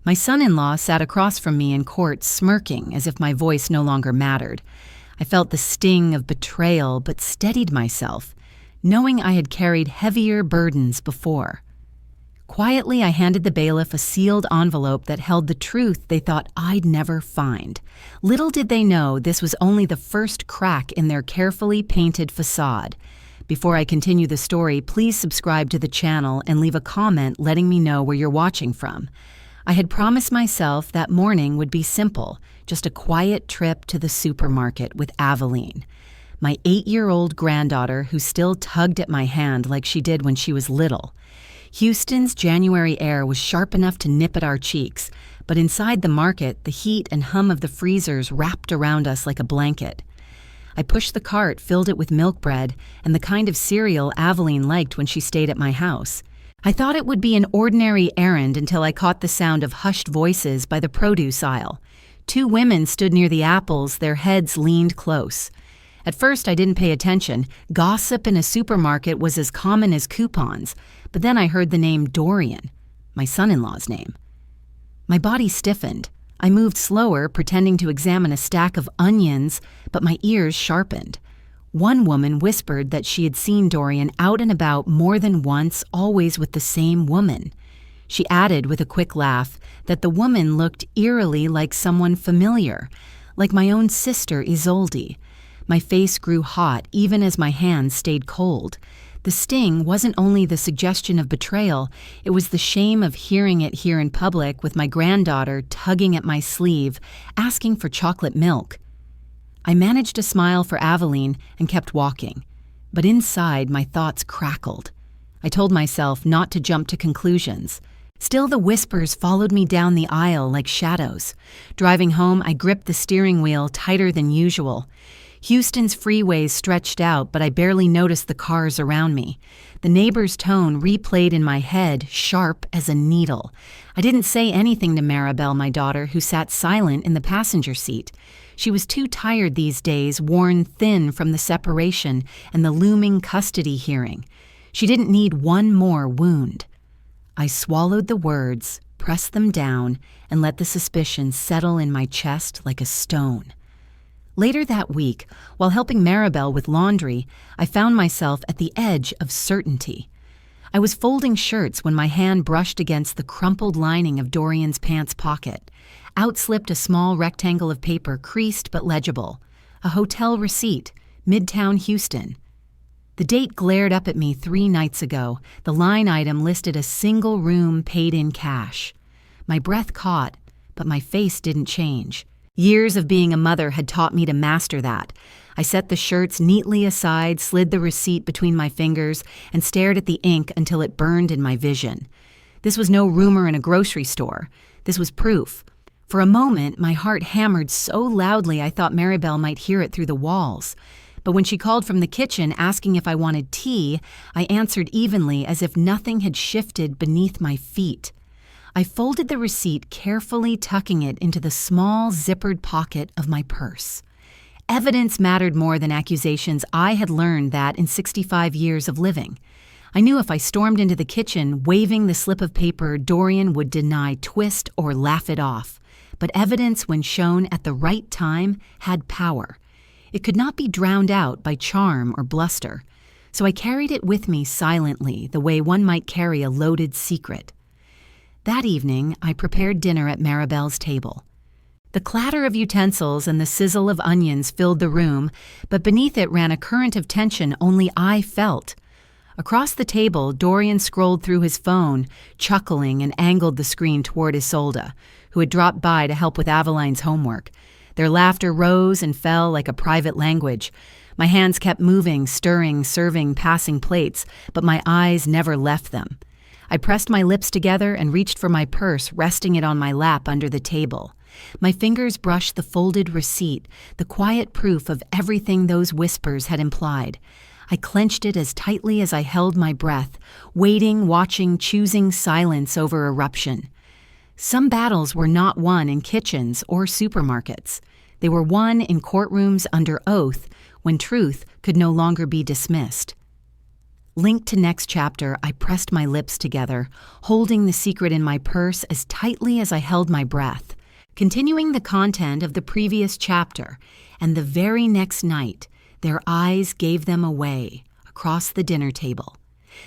My son-in-law sat across from me in court, smirking as if my voice no longer mattered. I felt the sting of betrayal, but steadied myself, knowing I had carried heavier burdens before. Quietly, I handed the bailiff a sealed envelope that held the truth they thought I'd never find. Little did they know this was only the first crack in their carefully painted facade. Before I continue the story, please subscribe to the channel and leave a comment letting me know where you're watching from. I had promised myself that morning would be simple, just a quiet trip to the supermarket with Aveline, my 8-year-old granddaughter who still tugged at my hand like she did when she was little. Houston's January air was sharp enough to nip at our cheeks, but inside the market, the heat and hum of the freezers wrapped around us like a blanket. I pushed the cart, filled it with milk bread, and the kind of cereal Aveline liked when she stayed at my house. I thought it would be an ordinary errand until I caught the sound of hushed voices by the produce aisle. 2 women stood near the apples, their heads leaned close. At first, I didn't pay attention. Gossip in a supermarket was as common as coupons. But then I heard the name Dorian, my son-in-law's name. My body stiffened. I moved slower, pretending to examine a stack of onions, but my ears sharpened. One woman whispered that she had seen Dorian out and about more than once, always with the same woman. She added with a quick laugh that the woman looked eerily like someone familiar, like my own sister Isolde. My face grew hot even as my hands stayed cold. The sting wasn't only the suggestion of betrayal, it was the shame of hearing it here in public with my granddaughter tugging at my sleeve, asking for chocolate milk. I managed a smile for Aveline and kept walking, but inside my thoughts crackled. I told myself not to jump to conclusions. Still, the whispers followed me down the aisle like shadows. Driving home, I gripped the steering wheel tighter than usual. Houston's freeways stretched out, but I barely noticed the cars around me. The neighbor's tone replayed in my head, sharp as a needle. I didn't say anything to Maribel, my daughter, who sat silent in the passenger seat. She was too tired these days, worn thin from the separation and the looming custody hearing. She didn't need one more wound. I swallowed the words, pressed them down, and let the suspicion settle in my chest like a stone. Later that week, while helping Maribel with laundry, I found myself at the edge of certainty. I was folding shirts when my hand brushed against the crumpled lining of Dorian's pants pocket. Out slipped a small rectangle of paper, creased but legible. A hotel receipt, Midtown Houston. The date glared up at me 3 nights ago. The line item listed a single room paid in cash. My breath caught, but my face didn't change. Years of being a mother had taught me to master that. I set the shirts neatly aside, slid the receipt between my fingers, and stared at the ink until it burned in my vision. This was no rumor in a grocery store. This was proof. For a moment, my heart hammered so loudly I thought Maribel might hear it through the walls. But when she called from the kitchen asking if I wanted tea, I answered evenly as if nothing had shifted beneath my feet. I folded the receipt, carefully tucking it into the small, zippered pocket of my purse. Evidence mattered more than accusations. I had learned that in 65 years of living. I knew if I stormed into the kitchen, waving the slip of paper, Dorian would deny, twist, or laugh it off. But evidence, when shown at the right time, had power. It could not be drowned out by charm or bluster. So I carried it with me silently, the way one might carry a loaded secret. That evening, I prepared dinner at Maribel's table. The clatter of utensils and the sizzle of onions filled the room, but beneath it ran a current of tension only I felt. Across the table, Dorian scrolled through his phone, chuckling, and angled the screen toward Isolde, who had dropped by to help with Aveline's homework. Their laughter rose and fell like a private language. My hands kept moving, stirring, serving, passing plates, but my eyes never left them. I pressed my lips together and reached for my purse, resting it on my lap under the table. My fingers brushed the folded receipt, the quiet proof of everything those whispers had implied. I clenched it as tightly as I held my breath, waiting, watching, choosing silence over eruption. Some battles were not won in kitchens or supermarkets. They were won in courtrooms under oath when truth could no longer be dismissed. Linked to next chapter, I pressed my lips together, holding the secret in my purse as tightly as I held my breath. Continuing the content of the previous chapter, and the very next night, their eyes gave them away across the dinner table.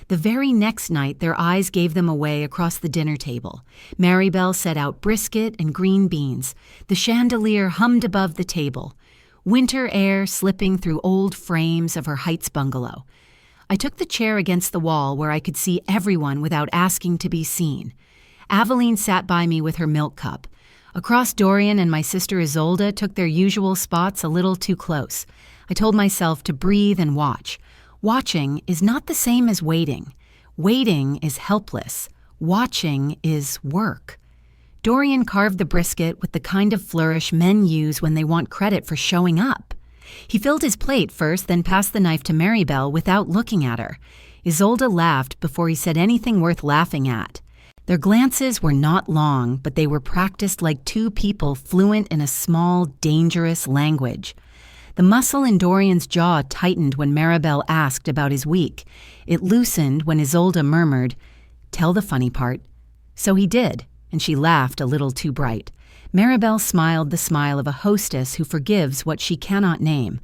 The very next night, their eyes gave them away across the dinner table. Maribel set out brisket and green beans. The chandelier hummed above the table. Winter air slipping through old frames of her Heights bungalow. I took the chair against the wall where I could see everyone without asking to be seen. Aveline sat by me with her milk cup. Across, Dorian and my sister Isolde took their usual spots a little too close. I told myself to breathe and watch. Watching is not the same as waiting. Waiting is helpless. Watching is work. Dorian carved the brisket with the kind of flourish men use when they want credit for showing up. He filled his plate first, then passed the knife to Maribel without looking at her. Isolde laughed before he said anything worth laughing at. Their glances were not long, but they were practiced like two people fluent in a small, dangerous language. The muscle in Dorian's jaw tightened when Maribel asked about his week. It loosened when Isolde murmured, "Tell the funny part." So he did, and she laughed a little too bright. Maribel smiled the smile of a hostess who forgives what she cannot name.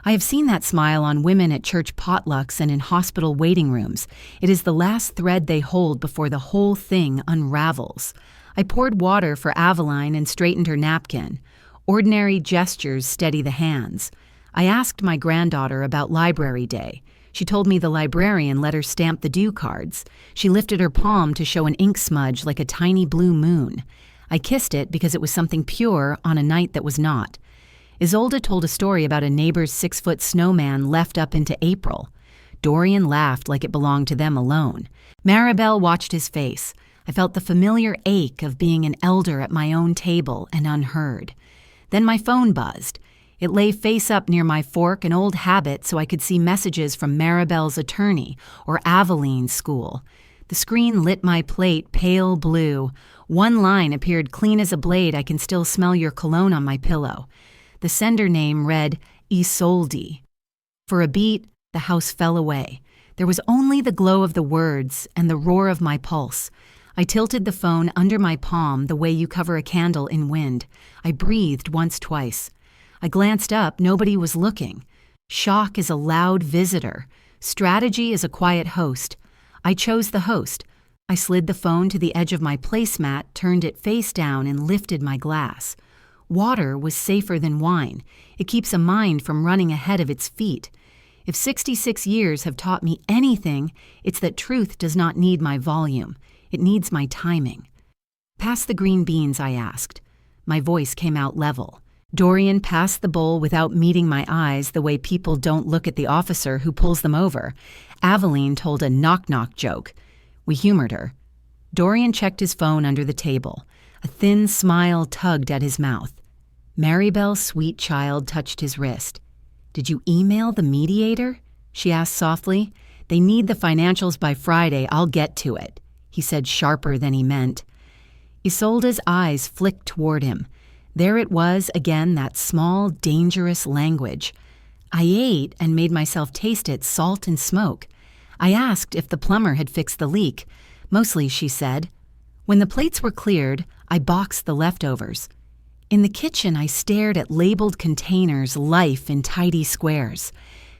I have seen that smile on women at church potlucks and in hospital waiting rooms. It is the last thread they hold before the whole thing unravels. I poured water for Aveline and straightened her napkin. Ordinary gestures steady the hands. I asked my granddaughter about library day. She told me the librarian let her stamp the due cards. She lifted her palm to show an ink smudge like a tiny blue moon. I kissed it because it was something pure on a night that was not. Isolde told a story about a neighbor's 6-foot snowman left up into April. Dorian laughed like it belonged to them alone. Maribel watched his face. I felt the familiar ache of being an elder at my own table and unheard. Then my phone buzzed. It lay face up near my fork, an old habit, so I could see messages from Maribel's attorney or Aveline's school. The screen lit my plate pale blue. One line appeared clean as a blade. I can still smell your cologne on my pillow. The sender name read Isolde. For a beat, the house fell away. There was only the glow of the words and the roar of my pulse. I tilted the phone under my palm the way you cover a candle in wind. I breathed once, twice. I glanced up. Nobody was looking. Shock is a loud visitor. Strategy is a quiet host. I chose the host. I slid the phone to the edge of my placemat, turned it face down, and lifted my glass. Water was safer than wine. It keeps a mind from running ahead of its feet. If 66 years have taught me anything, it's that truth does not need my volume. It needs my timing. "Pass the green beans," I asked. My voice came out level. Dorian passed the bowl without meeting my eyes the way people don't look at the officer who pulls them over. Aveline told a knock-knock joke. We humored her. Dorian checked his phone under the table. A thin smile tugged at his mouth. Maribel's sweet child touched his wrist. "Did you email the mediator?" she asked softly. "They need the financials by Friday. I'll get to it," he said sharper than he meant. Isolde's eyes flicked toward him. There it was again, that small, dangerous language. I ate and made myself taste its salt and smoke. I asked if the plumber had fixed the leak. Mostly, she said. When the plates were cleared, I boxed the leftovers. In the kitchen, I stared at labeled containers, life in tidy squares.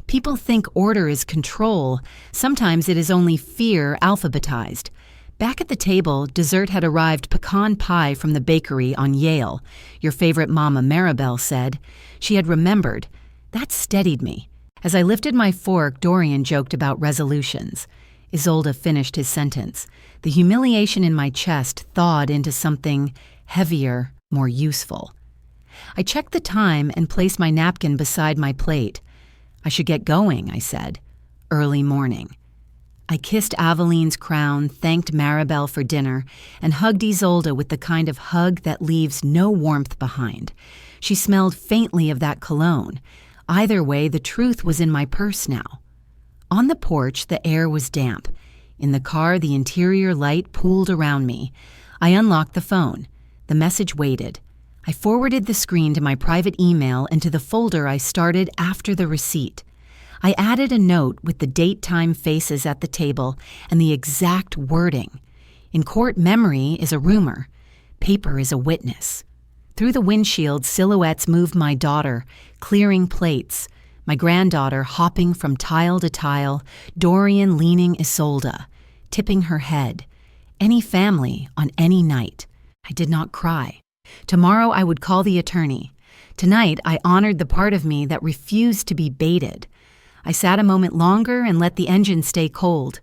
People think order is control. Sometimes it is only fear alphabetized. Back at the table, dessert had arrived, pecan pie from the bakery on Yale. Your favorite Mama Maribel said. She had remembered. That steadied me. As I lifted my fork, Dorian joked about resolutions. Isolde finished his sentence. The humiliation in my chest thawed into something heavier, more useful. I checked the time and placed my napkin beside my plate. I should get going, I said. Early morning. I kissed Aveline's crown, thanked Maribel for dinner, and hugged Isolde with the kind of hug that leaves no warmth behind. She smelled faintly of that cologne. Either way, the truth was in my purse now. On the porch, the air was damp. In the car, the interior light pooled around me. I unlocked the phone. The message waited. I forwarded the screen to my private email and to the folder I started after the receipt. I added a note with the date-time faces at the table and the exact wording. In court, memory is a rumor. Paper is a witness. Through the windshield, silhouettes moved my daughter, clearing plates, my granddaughter hopping from tile to tile, Dorian leaning Isolde, tipping her head. Any family on any night. I did not cry. Tomorrow I would call the attorney. Tonight I honored the part of me that refused to be baited. I sat a moment longer and let the engine stay cold.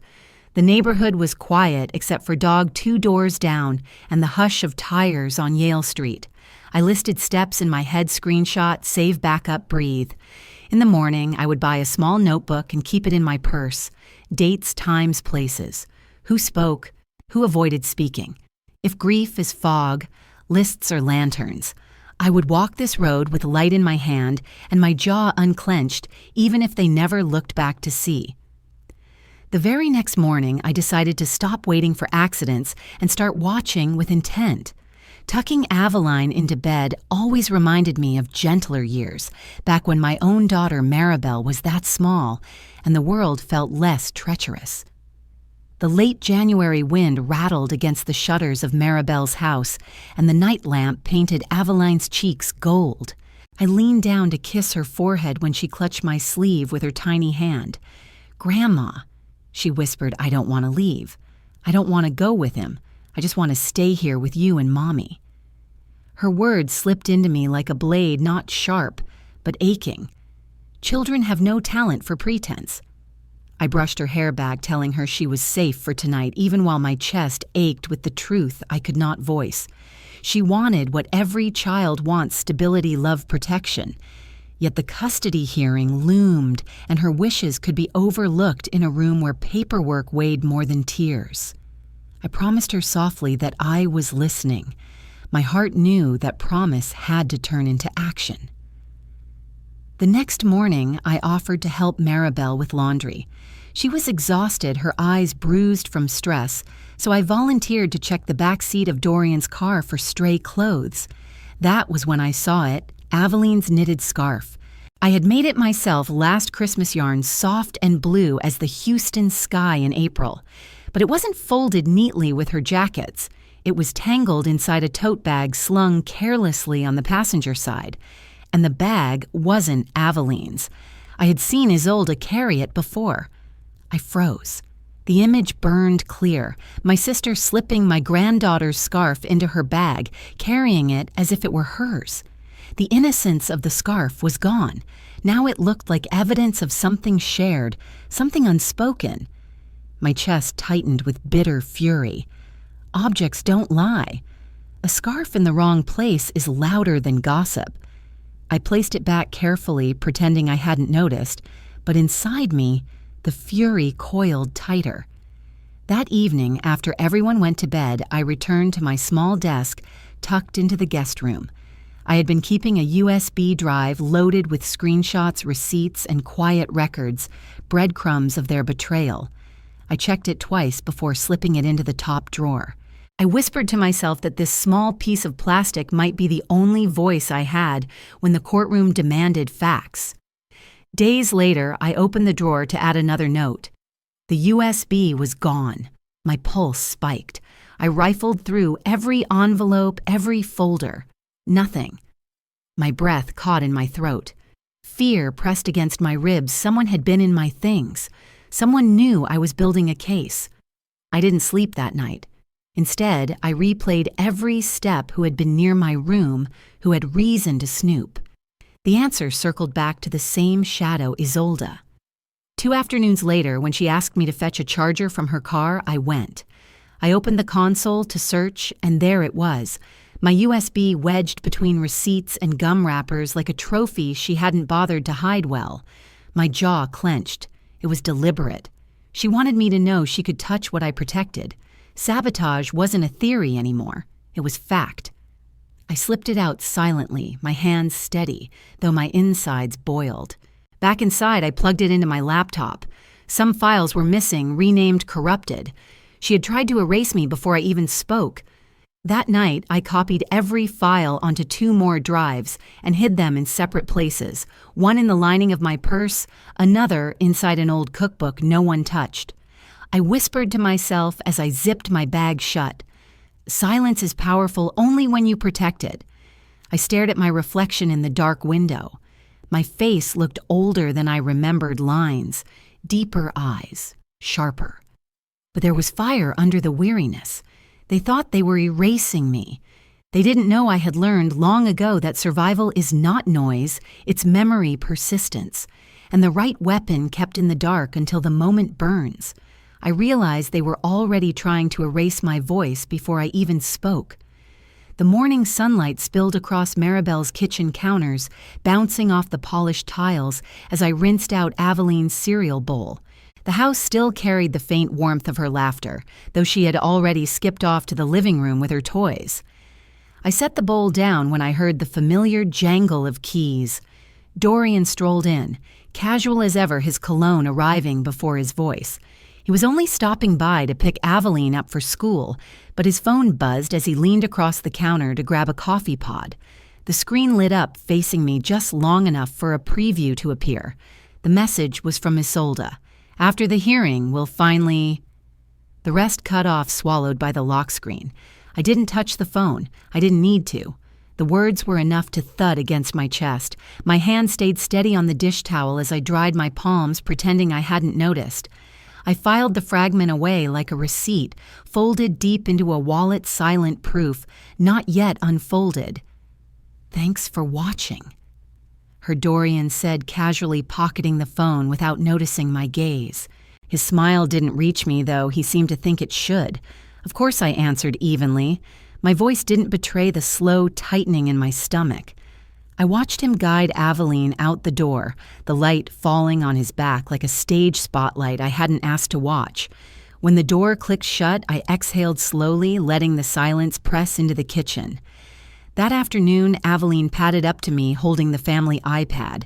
The neighborhood was quiet except for dog 2 doors down and the hush of tires on Yale Street. I listed steps in my head screenshot, save backup, breathe. In the morning, I would buy a small notebook and keep it in my purse. Dates, times, places. Who spoke? Who avoided speaking? If grief is fog, lists are lanterns. I would walk this road with light in my hand and my jaw unclenched, even if they never looked back to see. The very next morning, I decided to stop waiting for accidents and start watching with intent. Tucking Aveline into bed always reminded me of gentler years, back when my own daughter Maribel was that small and the world felt less treacherous. The late January wind rattled against the shutters of Maribel's house, and the night lamp painted Aveline's cheeks gold. I leaned down to kiss her forehead when she clutched my sleeve with her tiny hand. "Grandma," she whispered, "I don't want to leave. I don't want to go with him. I just want to stay here with you and Mommy." Her words slipped into me like a blade, not sharp, but aching. Children have no talent for pretense. I brushed her hair back, telling her she was safe for tonight, even while my chest ached with the truth I could not voice. She wanted what every child wants: stability, love, protection. Yet the custody hearing loomed, and her wishes could be overlooked in a room where paperwork weighed more than tears. I promised her softly that I was listening. My heart knew that promise had to turn into action. The next morning, I offered to help Maribel with laundry. She was exhausted, her eyes bruised from stress, so I volunteered to check the back seat of Dorian's car for stray clothes. That was when I saw it, Aveline's knitted scarf. I had made it myself, last Christmas yarn, soft and blue as the Houston sky in April. But it wasn't folded neatly with her jackets. It was tangled inside a tote bag slung carelessly on the passenger side. And the bag wasn't Aveline's. I had seen Isolde carry it before. I froze. The image burned clear, my sister slipping my granddaughter's scarf into her bag, carrying it as if it were hers. The innocence of the scarf was gone. Now it looked like evidence of something shared, something unspoken. My chest tightened with bitter fury. Objects don't lie. A scarf in the wrong place is louder than gossip. I placed it back carefully, pretending I hadn't noticed, but inside me, the fury coiled tighter. That evening, after everyone went to bed, I returned to my small desk tucked into the guest room. I had been keeping a USB drive loaded with screenshots, receipts, and quiet records, breadcrumbs of their betrayal. I checked it twice before slipping it into the top drawer. I whispered to myself that this small piece of plastic might be the only voice I had when the courtroom demanded facts. Days later, I opened the drawer to add another note. The USB was gone. My pulse spiked. I rifled through every envelope, every folder. Nothing. My breath caught in my throat. Fear pressed against my ribs. Someone had been in my things. Someone knew I was building a case. I didn't sleep that night. Instead, I replayed every step who had been near my room, who had reason to snoop. The answer circled back to the same shadow, Isolde. 2 afternoons later, when she asked me to fetch a charger from her car, I went. I opened the console to search, and there it was, my USB wedged between receipts and gum wrappers like a trophy she hadn't bothered to hide well. My jaw clenched. It was deliberate. She wanted me to know she could touch what I protected. Sabotage wasn't a theory anymore. It was fact. I slipped it out silently, my hands steady, though my insides boiled. Back inside, I plugged it into my laptop. Some files were missing, renamed corrupted. She had tried to erase me before I even spoke. That night, I copied every file onto 2 more drives and hid them in separate places, one in the lining of my purse, another inside an old cookbook no one touched. I whispered to myself as I zipped my bag shut. Silence is powerful only when you protect it. I stared at my reflection in the dark window. My face looked older than I remembered lines, deeper eyes, sharper. But there was fire under the weariness. They thought they were erasing me. They didn't know I had learned long ago that survival is not noise, it's memory persistence, and the right weapon kept in the dark until the moment burns. I realized they were already trying to erase my voice before I even spoke. The morning sunlight spilled across Maribel's kitchen counters, bouncing off the polished tiles as I rinsed out Aveline's cereal bowl. The house still carried the faint warmth of her laughter, though she had already skipped off to the living room with her toys. I set the bowl down when I heard the familiar jangle of keys. Dorian strolled in, casual as ever, his cologne arriving before his voice. He was only stopping by to pick Aveline up for school, but his phone buzzed as he leaned across the counter to grab a coffee pod. The screen lit up, facing me just long enough for a preview to appear. The message was from Isolde. After the hearing, we'll finally... The rest cut off, swallowed by the lock screen. I didn't touch the phone. I didn't need to. The words were enough to thud against my chest. My hand stayed steady on the dish towel as I dried my palms, pretending I hadn't noticed. I filed the fragment away like a receipt, folded deep into a wallet's silent proof, not yet unfolded. "Thanks for watching," her Dorian said, casually pocketing the phone without noticing my gaze. His smile didn't reach me, though he seemed to think it should. Of course I answered evenly. My voice didn't betray the slow tightening in my stomach. I watched him guide Aveline out the door, the light falling on his back like a stage spotlight I hadn't asked to watch. When the door clicked shut, I exhaled slowly, letting the silence press into the kitchen. That afternoon, Aveline padded up to me, holding the family iPad.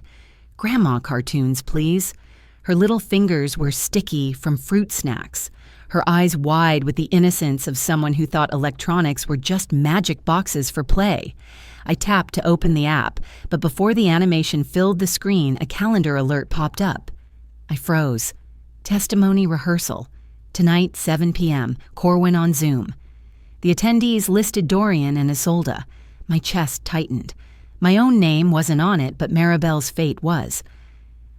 "Grandma cartoons, please." Her little fingers were sticky from fruit snacks, her eyes wide with the innocence of someone who thought electronics were just magic boxes for play. I tapped to open the app, but before the animation filled the screen, a calendar alert popped up. I froze. Testimony rehearsal. Tonight, 7 p.m., Corwin on Zoom. The attendees listed Dorian and Isolde. My chest tightened. My own name wasn't on it, but Maribel's fate was.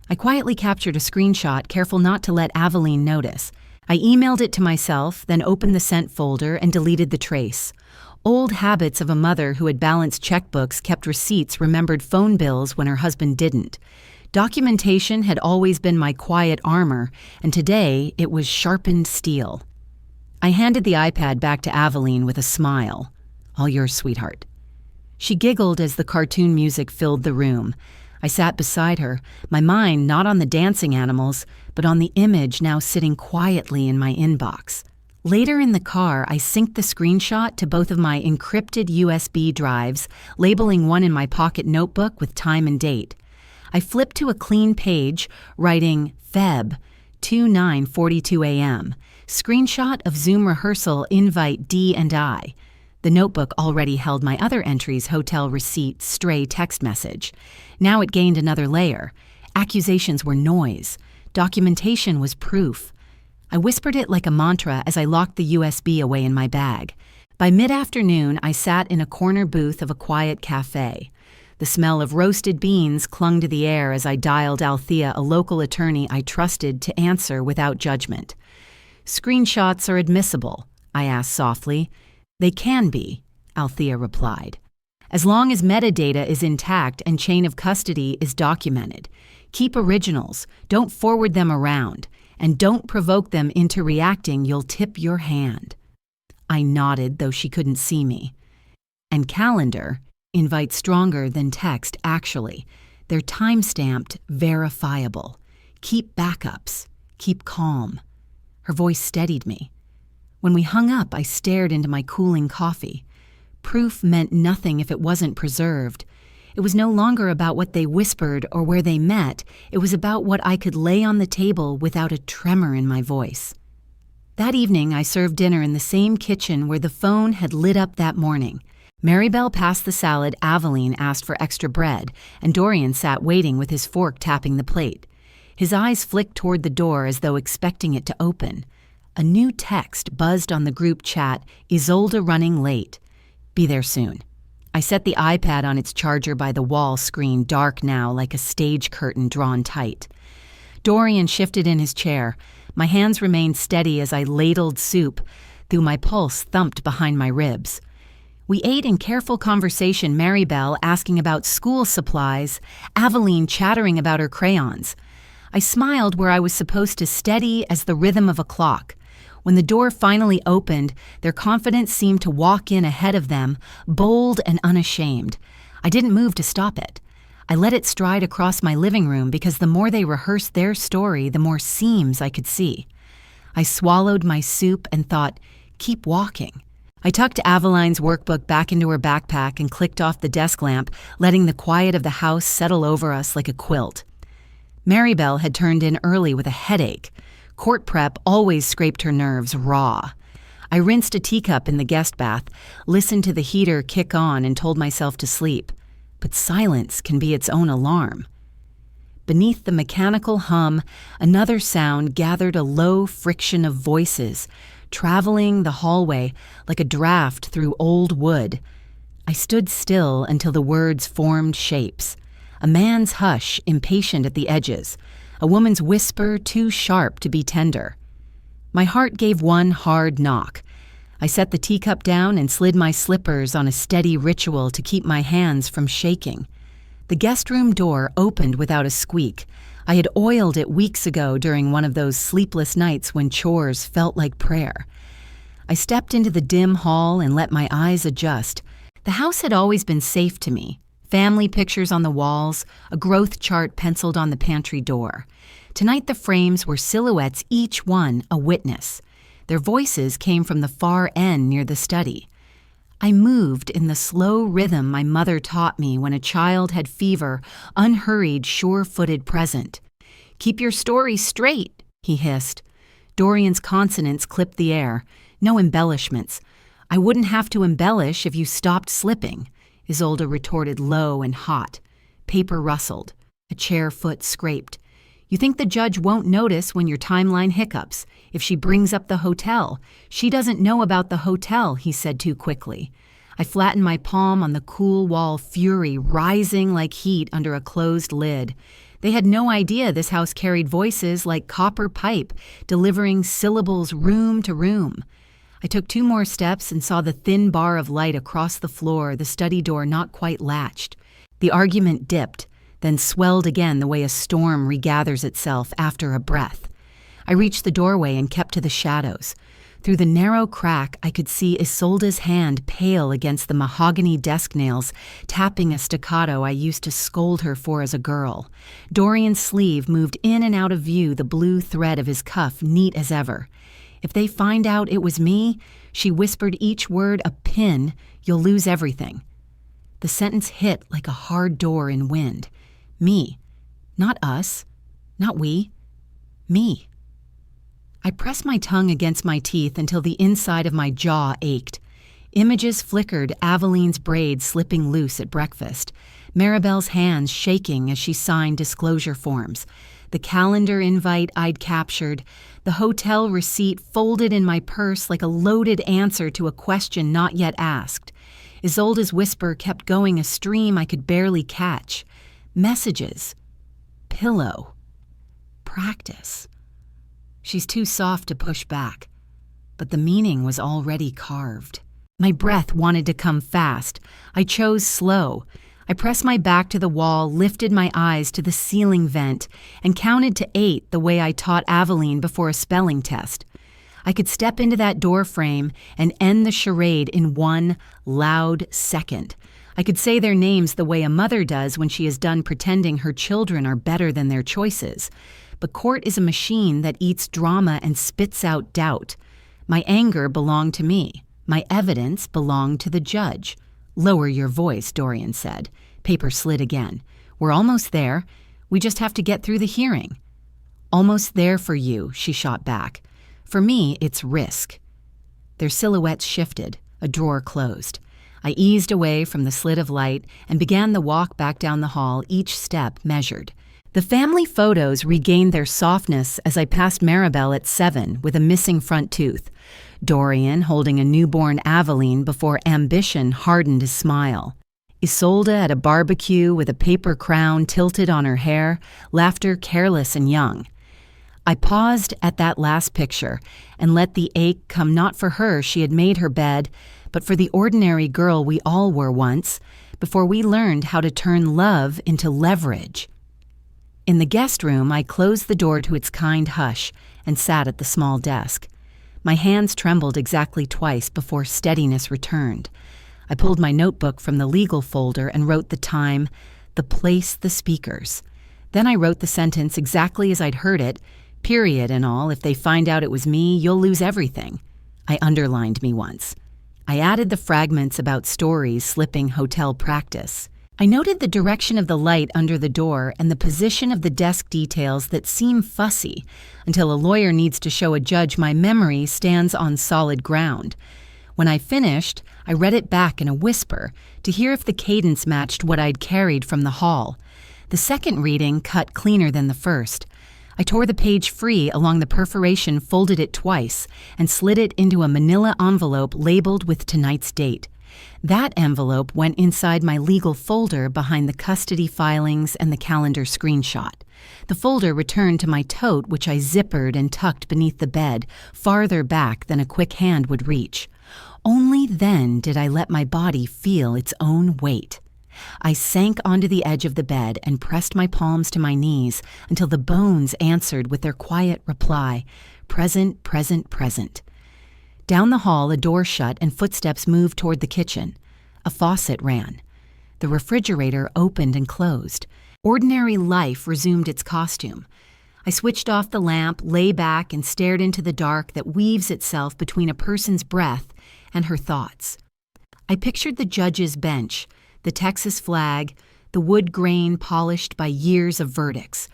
I quietly captured a screenshot, careful not to let Aveline notice. I emailed it to myself, then opened the sent folder and deleted the trace. Old habits of a mother who had balanced checkbooks, kept receipts, remembered phone bills when her husband didn't. Documentation had always been my quiet armor, and today it was sharpened steel. I handed the iPad back to Aveline with a smile. "All yours, sweetheart." She giggled as the cartoon music filled the room. I sat beside her, my mind not on the dancing animals, but on the image now sitting quietly in my inbox. Later in the car, I synced the screenshot to both of my encrypted USB drives, labeling one in my pocket notebook with time and date. I flipped to a clean page, writing Feb. 2/9:42 a.m. Screenshot of Zoom rehearsal invite D and I. The notebook already held my other entries: hotel receipt, stray text message. Now it gained another layer. Accusations were noise. Documentation was proof. I whispered it like a mantra as I locked the USB away in my bag. By mid-afternoon, I sat in a corner booth of a quiet cafe. The smell of roasted beans clung to the air as I dialed Althea, a local attorney I trusted, to answer without judgment. "Screenshots are admissible?" I asked softly. "They can be," Althea replied. "As long as metadata is intact and chain of custody is documented. Keep originals, don't forward them around. And don't provoke them into reacting, you'll tip your hand." I nodded, though she couldn't see me. "And calendar, invite stronger than text, actually. They're time-stamped, verifiable. Keep backups. Keep calm." Her voice steadied me. When we hung up, I stared into my cooling coffee. Proof meant nothing if it wasn't preserved. It was no longer about what they whispered or where they met. It was about what I could lay on the table without a tremor in my voice. That evening, I served dinner in the same kitchen where the phone had lit up that morning. Maribel passed the salad Aveline asked for extra bread, and Dorian sat waiting with his fork tapping the plate. His eyes flicked toward the door as though expecting it to open. A new text buzzed on the group chat, Isolde running late. Be there soon. I set the iPad on its charger by the wall screen, dark now like a stage curtain drawn tight. Dorian shifted in his chair. My hands remained steady as I ladled soup, though my pulse thumped behind my ribs. We ate in careful conversation, Maribel asking about school supplies, Aveline chattering about her crayons. I smiled where I was supposed to, steady as the rhythm of a clock. When the door finally opened, their confidence seemed to walk in ahead of them, bold and unashamed. I didn't move to stop it. I let it stride across my living room because the more they rehearsed their story, the more seams I could see. I swallowed my soup and thought, keep walking. I tucked Aveline's workbook back into her backpack and clicked off the desk lamp, letting the quiet of the house settle over us like a quilt. Maribel had turned in early with a headache. Court prep always scraped her nerves raw. I rinsed a teacup in the guest bath, listened to the heater kick on, and told myself to sleep. But silence can be its own alarm. Beneath the mechanical hum, another sound gathered, a low friction of voices, traveling the hallway like a draft through old wood. I stood still until the words formed shapes. A man's hush, impatient at the edges. A woman's whisper, too sharp to be tender. My heart gave one hard knock. I set the teacup down and slid my slippers on a steady ritual to keep my hands from shaking. The guest room door opened without a squeak. I had oiled it weeks ago during one of those sleepless nights when chores felt like prayer. I stepped into the dim hall and let my eyes adjust. The house had always been safe to me. Family pictures on the walls, a growth chart penciled on the pantry door. Tonight the frames were silhouettes, each one a witness. Their voices came from the far end near the study. I moved in the slow rhythm my mother taught me when a child had fever, unhurried, sure-footed present. "Keep your story straight," he hissed. Dorian's consonants clipped the air. No embellishments. "I wouldn't have to embellish if you stopped slipping," Isolde retorted low and hot. Paper rustled. A chair foot scraped. "You think the judge won't notice when your timeline hiccups? If she brings up the hotel, she doesn't know about the hotel," he said too quickly. I flattened my palm on the cool wall, fury rising like heat under a closed lid. They had no idea this house carried voices like copper pipe, delivering syllables room to room. I took 2 more steps and saw the thin bar of light across the floor, the study door not quite latched. The argument dipped, then swelled again the way a storm regathers itself after a breath. I reached the doorway and kept to the shadows. Through the narrow crack, I could see Isolde's hand pale against the mahogany desk nails, tapping a staccato I used to scold her for as a girl. Dorian's sleeve moved in and out of view, the blue thread of his cuff neat as ever. "If they find out it was me," she whispered, each word a pin, "you'll lose everything." The sentence hit like a hard door in wind. Me. Not us. Not we. Me. I pressed my tongue against my teeth until the inside of my jaw ached. Images flickered, Aveline's braids slipping loose at breakfast, Maribel's hands shaking as she signed disclosure forms, the calendar invite I'd captured, the hotel receipt folded in my purse like a loaded answer to a question not yet asked. Isolde's whisper kept going, a stream I could barely catch. Messages. Pillow. Practice. She's too soft to push back, but the meaning was already carved. My breath wanted to come fast. I chose slow. I pressed my back to the wall, lifted my eyes to the ceiling vent, and counted to 8 the way I taught Aveline before a spelling test. I could step into that door frame and end the charade in 1 loud second. I could say their names the way a mother does when she is done pretending her children are better than their choices. But court is a machine that eats drama and spits out doubt. My anger belonged to me. My evidence belonged to the judge. "Lower your voice," Dorian said. Paper slid again. "We're almost there. We just have to get through the hearing." "Almost there for you," she shot back. For me, it's risk. Their silhouettes shifted, a drawer closed. I eased away from the slit of light and began the walk back down the hall, each step measured. The family photos regained their softness as I passed Maribel at 7 with a missing front tooth, Dorian holding a newborn Aveline before ambition hardened his smile, Isolde at a barbecue with a paper crown tilted on her hair, laughter careless and young. I paused at that last picture and let the ache come not for her she had made her bed, but for the ordinary girl we all were once, before we learned how to turn love into leverage. In the guest room, I closed the door to its kind hush and sat at the small desk. My hands trembled exactly twice before steadiness returned. I pulled my notebook from the legal folder and wrote the time, the place, the speakers. Then I wrote the sentence exactly as I'd heard it, period and all. If they find out it was me, you'll lose everything. I underlined me once. I added the fragments about stories slipping hotel practice. I noted the direction of the light under the door and the position of the desk details that seem fussy. Until a lawyer needs to show a judge my memory stands on solid ground. When I finished, I read it back in a whisper to hear if the cadence matched what I'd carried from the hall. The second reading cut cleaner than the first. I tore the page free along the perforation, folded it twice, and slid it into a manila envelope labeled with tonight's date. That envelope went inside my legal folder behind the custody filings and the calendar screenshot. The folder returned to my tote, which I zippered and tucked beneath the bed, farther back than a quick hand would reach. Only then did I let my body feel its own weight. I sank onto the edge of the bed and pressed my palms to my knees until the bones answered with their quiet reply, present, present, present. Down the hall, a door shut and footsteps moved toward the kitchen. A faucet ran. The refrigerator opened and closed. Ordinary life resumed its costume. I switched off the lamp, lay back, and stared into the dark that weaves itself between a person's breath and her thoughts. I pictured the judge's bench, the Texas flag, the wood grain polished by years of verdicts.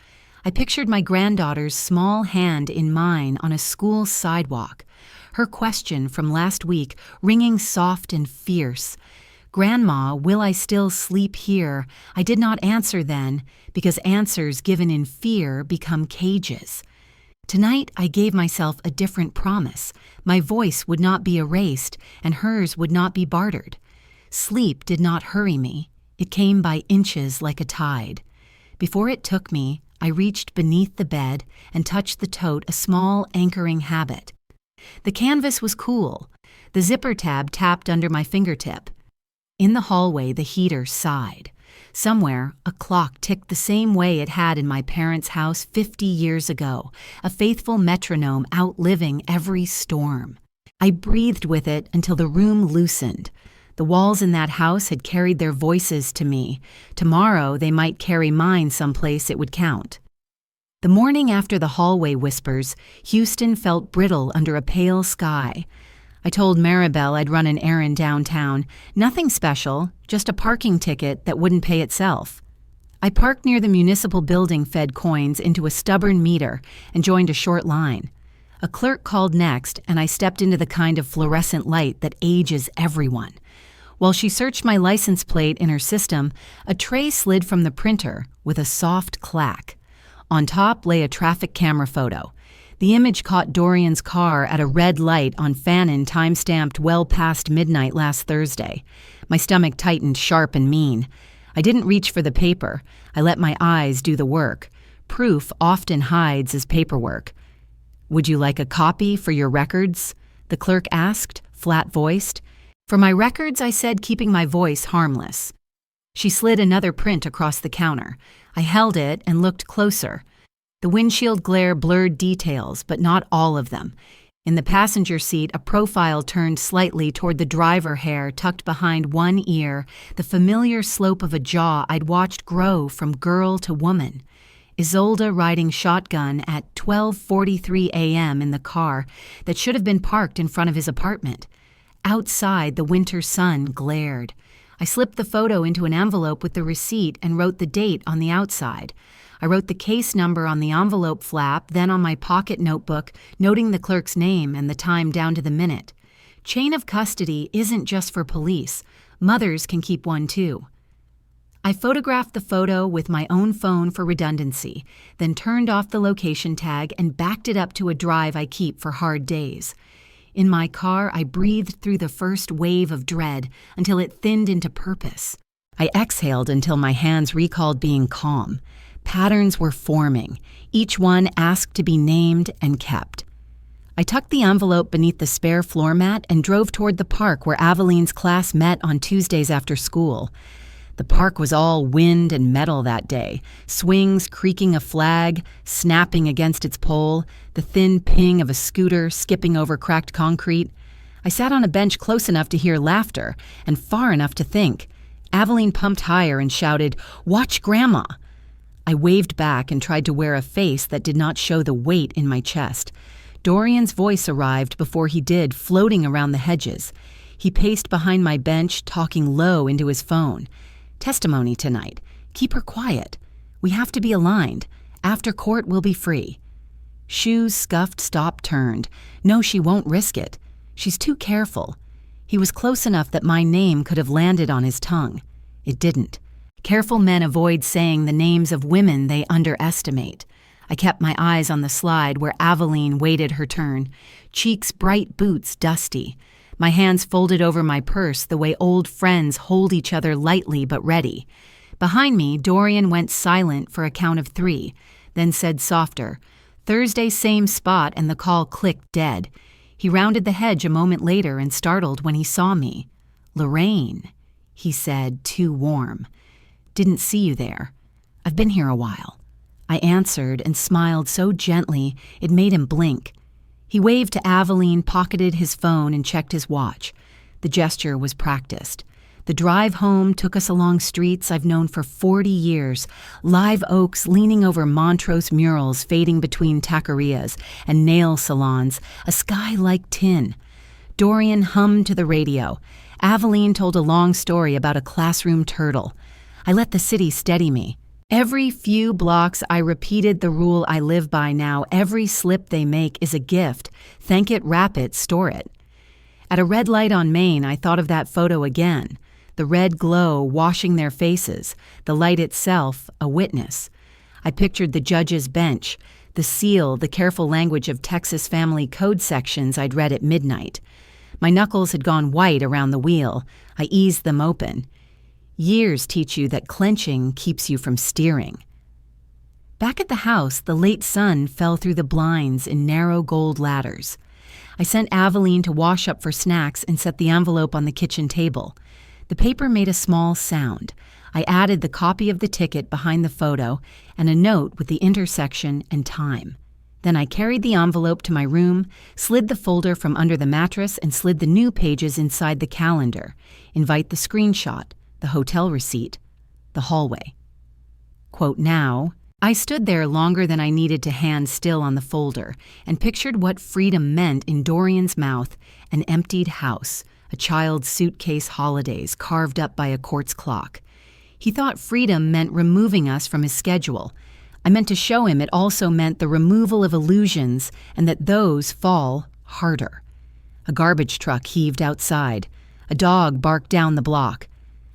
I pictured my granddaughter's small hand in mine on a school sidewalk, her question from last week ringing soft and fierce. "Grandma, will I still sleep here?" I did not answer then, because answers given in fear become cages. Tonight I gave myself a different promise. My voice would not be erased, and hers would not be bartered. Sleep did not hurry me. It came by inches like a tide. Before it took me, I reached beneath the bed and touched the tote, a small anchoring habit. The canvas was cool. The zipper tab tapped under my fingertip. In the hallway, the heater sighed. Somewhere, a clock ticked the same way it had in my parents' house 50 years ago, a faithful metronome outliving every storm. I breathed with it until the room loosened. The walls in that house had carried their voices to me. Tomorrow they might carry mine someplace it would count. The morning after the hallway whispers, Houston felt brittle under a pale sky. I told Maribel I'd run an errand downtown. Nothing special, just a parking ticket that wouldn't pay itself. I parked near the municipal building, fed coins into a stubborn meter, and joined a short line. A clerk called next, and I stepped into the kind of fluorescent light that ages everyone. While she searched my license plate in her system, a tray slid from the printer with a soft clack. On top lay a traffic camera photo. The image caught Dorian's car at a red light on Fannin, time-stamped well past midnight last Thursday. My stomach tightened sharp and mean. I didn't reach for the paper. I let my eyes do the work. Proof often hides as paperwork. "Would you like a copy for your records?" the clerk asked, flat-voiced. "For my records," I said, keeping my voice harmless. She slid another print across the counter. I held it and looked closer. The windshield glare blurred details, but not all of them. In the passenger seat, a profile turned slightly toward the driver hair tucked behind one ear, the familiar slope of a jaw I'd watched grow from girl to woman. Isolde riding shotgun at 12:43 a.m. in the car that should have been parked in front of his apartment. Outside, the winter sun glared. I slipped the photo into an envelope with the receipt and wrote the date on the outside. I wrote the case number on the envelope flap, then on my pocket notebook, noting the clerk's name and the time down to the minute. Chain of custody isn't just for police. Mothers can keep one too. I photographed the photo with my own phone for redundancy, then turned off the location tag and backed it up to a drive I keep for hard days. In my car, I breathed through the first wave of dread until it thinned into purpose. I exhaled until my hands recalled being calm. Patterns were forming. Each one asked to be named and kept. I tucked the envelope beneath the spare floor mat and drove toward the park where Aveline's class met on Tuesdays after school. The park was all wind and metal that day, swings creaking a flag, snapping against its pole, the thin ping of a scooter skipping over cracked concrete. I sat on a bench close enough to hear laughter and far enough to think. Aveline pumped higher and shouted, "Watch Grandma!" I waved back and tried to wear a face that did not show the weight in my chest. Dorian's voice arrived before he did, floating around the hedges. He paced behind my bench, talking low into his phone. "Testimony tonight. Keep her quiet. We have to be aligned. After court, we'll be free." Shoes scuffed, stopped, turned. No, she won't risk it. She's too careful. He was close enough that my name could have landed on his tongue. It didn't. Careful men avoid saying the names of women they underestimate. I kept my eyes on the slide where Aveline waited her turn, cheeks bright, boots dusty. My hands folded over my purse the way old friends hold each other lightly but ready. Behind me, Dorian went silent for a count of 3, then said softer, "Thursday, same spot," and the call clicked dead. He rounded the hedge a moment later and startled when he saw me. "Lorraine," he said, too warm. "Didn't see you there. I've been here a while." I answered and smiled so gently it made him blink. He waved to Aveline, pocketed his phone, and checked his watch. The gesture was practiced. The drive home took us along streets I've known for 40 years, live oaks leaning over Montrose murals fading between taquerias and nail salons, a sky like tin. Dorian hummed to the radio. Aveline told a long story about a classroom turtle. I let the city steady me. Every few blocks I repeated the rule I live by now. Every slip they make is a gift. Thank it, wrap it, store it. At a red light on Main, I thought of that photo again. The red glow washing their faces, the light itself a witness. I pictured the judge's bench, the seal, the careful language of Texas family code sections I'd read at midnight. My knuckles had gone white around the wheel. I eased them open. Years teach you that clenching keeps you from steering. Back at the house, the late sun fell through the blinds in narrow gold ladders. I sent Aveline to wash up for snacks and set the envelope on the kitchen table. The paper made a small sound. I added the copy of the ticket behind the photo and a note with the intersection and time. Then I carried the envelope to my room, slid the folder from under the mattress, and slid the new pages inside the calendar. Invite the screenshot, the hotel receipt, the hallway. Quote, "Now," I stood there longer than I needed to hand still on the folder and pictured what freedom meant in Dorian's mouth, an emptied house, a child's suitcase holidays carved up by a quartz clock. He thought freedom meant removing us from his schedule. I meant to show him it also meant the removal of illusions and that those fall harder. A garbage truck heaved outside. A dog barked down the block.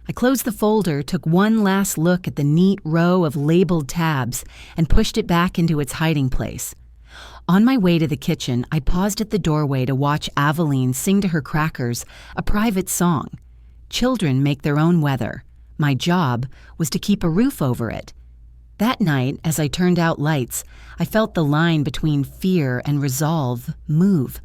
I closed the folder, took one last look at the neat row of labeled tabs, and pushed it back into its hiding place. On my way to the kitchen, I paused at the doorway to watch Aveline sing to her crackers a private song. Children make their own weather. My job was to keep a roof over it. That night, as I turned out lights, I felt the line between fear and resolve move.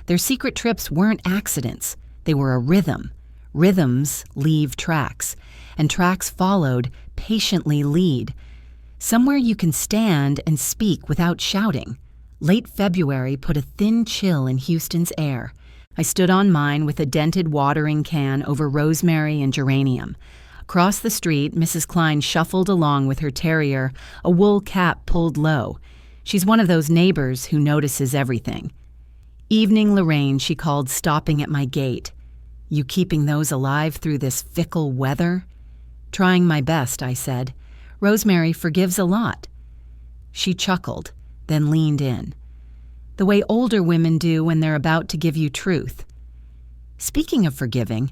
Their secret trips weren't accidents. They were a rhythm. Rhythms leave tracks, and tracks followed patiently lead. Somewhere you can stand and speak without shouting. Late February put a thin chill in Houston's air. I stood on mine with a dented watering can over rosemary and geranium. Across the street, Mrs. Klein shuffled along with her terrier, a wool cap pulled low. She's one of those neighbors who notices everything. "Evening, Lorraine," she called, stopping at my gate. You keeping those alive through this fickle weather? Trying my best, I said. Rosemary forgives a lot. She chuckled, then leaned in. The way older women do when they're about to give you truth. Speaking of forgiving,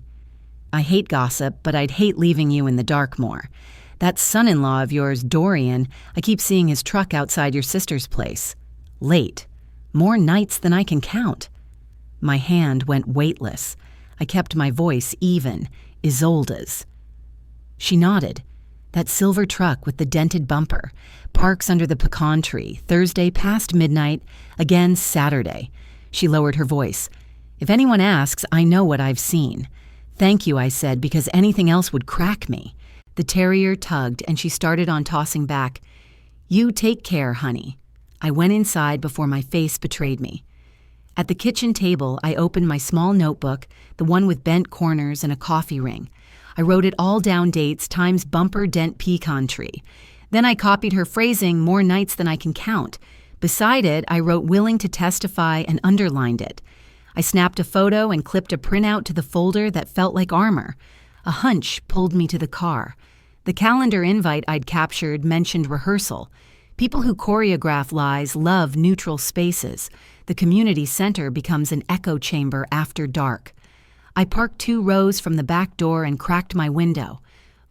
I hate gossip, but I'd hate leaving you in the dark more. That son-in-law of yours, Dorian, I keep seeing his truck outside your sister's place. Late. More nights than I can count. My hand went weightless. I kept my voice even. Isolde's. She nodded. That silver truck with the dented bumper. Parks under the pecan tree, Thursday past midnight, again Saturday. She lowered her voice. If anyone asks, I know what I've seen. Thank you, I said, because anything else would crack me. The terrier tugged, and she started on tossing back. You take care, honey. I went inside before my face betrayed me. At the kitchen table, I opened my small notebook, the one with bent corners and a coffee ring. I wrote it all down, dates times bumper dent pecan tree. Then I copied her phrasing, more nights than I can count. Beside it, I wrote willing to testify and underlined it. I snapped a photo and clipped a printout to the folder that felt like armor. A hunch pulled me to the car. The calendar invite I'd captured mentioned rehearsal. People who choreograph lies love neutral spaces. The community center becomes an echo chamber after dark. I parked 2 rows from the back door and cracked my window.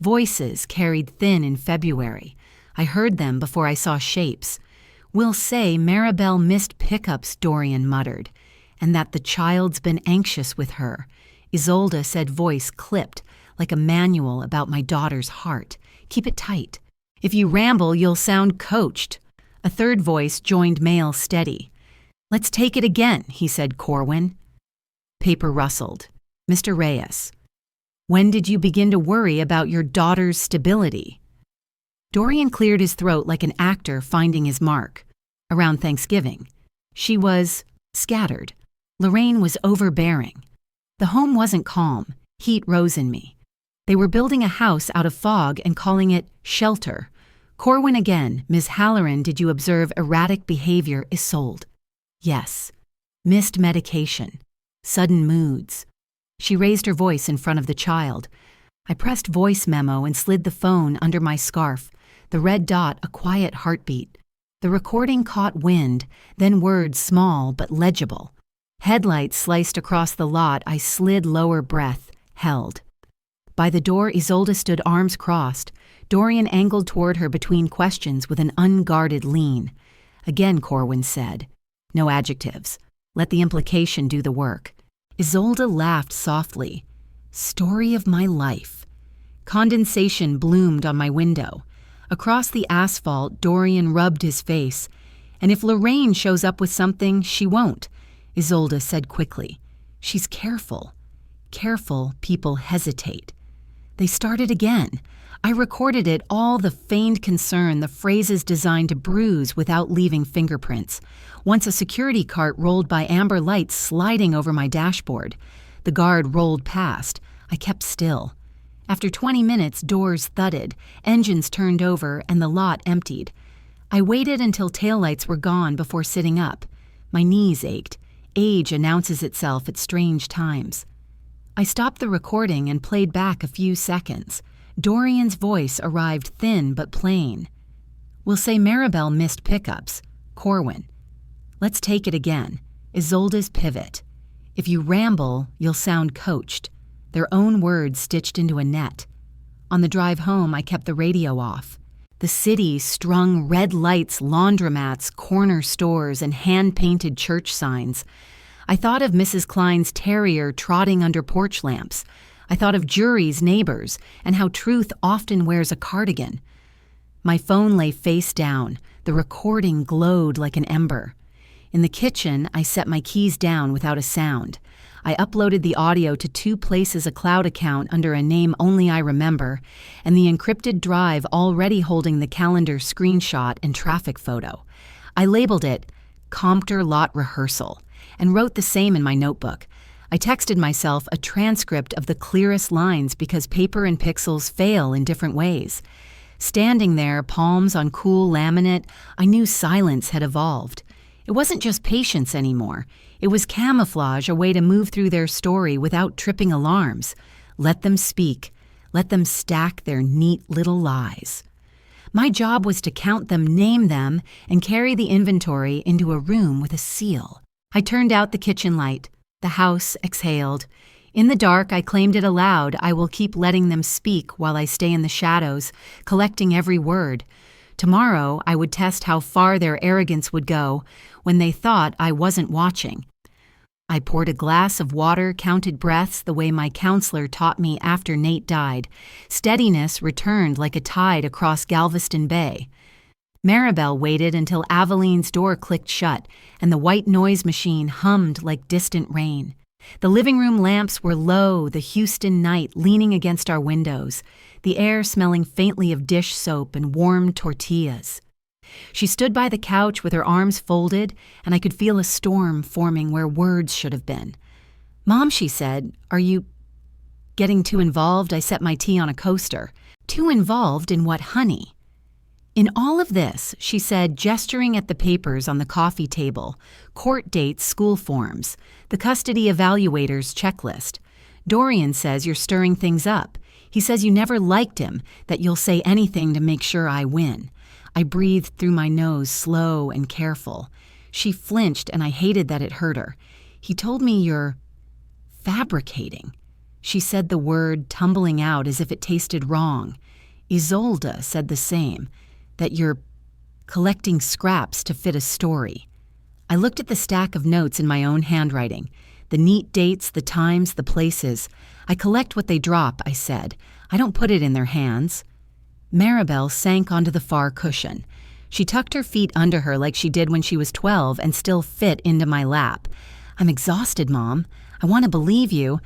Voices carried thin in February. I heard them before I saw shapes. We'll say Maribel missed pickups, Dorian muttered, and that the child's been anxious with her. Isolde said, voice clipped, like a manual about my daughter's heart. Keep it tight. If you ramble, you'll sound coached. A third voice joined male steady. Let's take it again, he said, Corwin. Paper rustled. Mr. Reyes. When did you begin to worry about your daughter's stability? Dorian cleared his throat like an actor finding his mark. Around Thanksgiving. She was scattered. Lorraine was overbearing. The home wasn't calm. Heat rose in me. They were building a house out of fog and calling it shelter. Corwin again. Ms. Halloran, did you observe erratic behavior? Isolde. Yes. Missed medication. Sudden moods. She raised her voice in front of the child. I pressed voice memo and slid the phone under my scarf. The red dot a quiet heartbeat. The recording caught wind, then words small but legible. Headlights sliced across the lot. I slid lower breath, held. By the door, Isolde stood arms crossed. Dorian angled toward her between questions with an unguarded lean. Again, Corwin said. No adjectives. Let the implication do the work. Isolde laughed softly. Story of my life. Condensation bloomed on my window. Across the asphalt, Dorian rubbed his face. And if Lorraine shows up with something, she won't, Isolde said quickly. She's careful. Careful people hesitate. They started again. I recorded it, all the feigned concern, the phrases designed to bruise without leaving fingerprints. Once a security cart rolled by, amber lights sliding over my dashboard. The guard rolled past. I kept still. After 20 minutes, doors thudded, engines turned over, and the lot emptied. I waited until taillights were gone before sitting up. My knees ached. Age announces itself at strange times. I stopped the recording and played back a few seconds. Dorian's voice arrived thin but plain. We'll say Maribel missed pickups. Corwin. Let's take it again. Isolde's pivot. If you ramble, you'll sound coached. Their own words stitched into a net. On the drive home, I kept the radio off. The city strung red lights, laundromats, corner stores, and hand-painted church signs. I thought of Mrs. Klein's terrier trotting under porch lamps. I thought of juries, neighbors, and how truth often wears a cardigan. My phone lay face down. The recording glowed like an ember. In the kitchen, I set my keys down without a sound. I uploaded the audio to 2 places, a cloud account under a name only I remember, and the encrypted drive already holding the calendar screenshot and traffic photo. I labeled it Compter Lot Rehearsal and wrote the same in my notebook. I texted myself a transcript of the clearest lines because paper and pixels fail in different ways. Standing there, palms on cool laminate, I knew silence had evolved. It wasn't just patience anymore. It was camouflage, a way to move through their story without tripping alarms. Let them speak. Let them stack their neat little lies. My job was to count them, name them, and carry the inventory into a room with a seal. I turned out the kitchen light. The house exhaled. In the dark, I claimed it aloud. I will keep letting them speak while I stay in the shadows, collecting every word. Tomorrow, I would test how far their arrogance would go when they thought I wasn't watching. I poured a glass of water, counted breaths the way my counselor taught me after Nate died. Steadiness returned like a tide across Galveston Bay. Maribel waited until Aveline's door clicked shut and the white noise machine hummed like distant rain. The living room lamps were low, the Houston night leaning against our windows, the air smelling faintly of dish soap and warm tortillas. She stood by the couch with her arms folded, and I could feel a storm forming where words should have been. "Mom," she said, "are you getting too involved?" I set my tea on a coaster. "Too involved in what, honey?" "In all of this," she said, gesturing at the papers on the coffee table, court dates, school forms, the custody evaluator's checklist. "Dorian says you're stirring things up. He says you never liked him, that you'll say anything to make sure I win." I breathed through my nose, slow and careful. She flinched, and I hated that it hurt her. "He told me you're fabricating." She said the word, tumbling out as if it tasted wrong. "Isolde said the same, that you're collecting scraps to fit a story." I looked at the stack of notes in my own handwriting, the neat dates, the times, the places. "I collect what they drop," I said. "I don't put it in their hands." Maribel sank onto the far cushion. She tucked her feet under her like she did when she was 12 and still fit into my lap. "I'm exhausted, Mom. I want to believe you,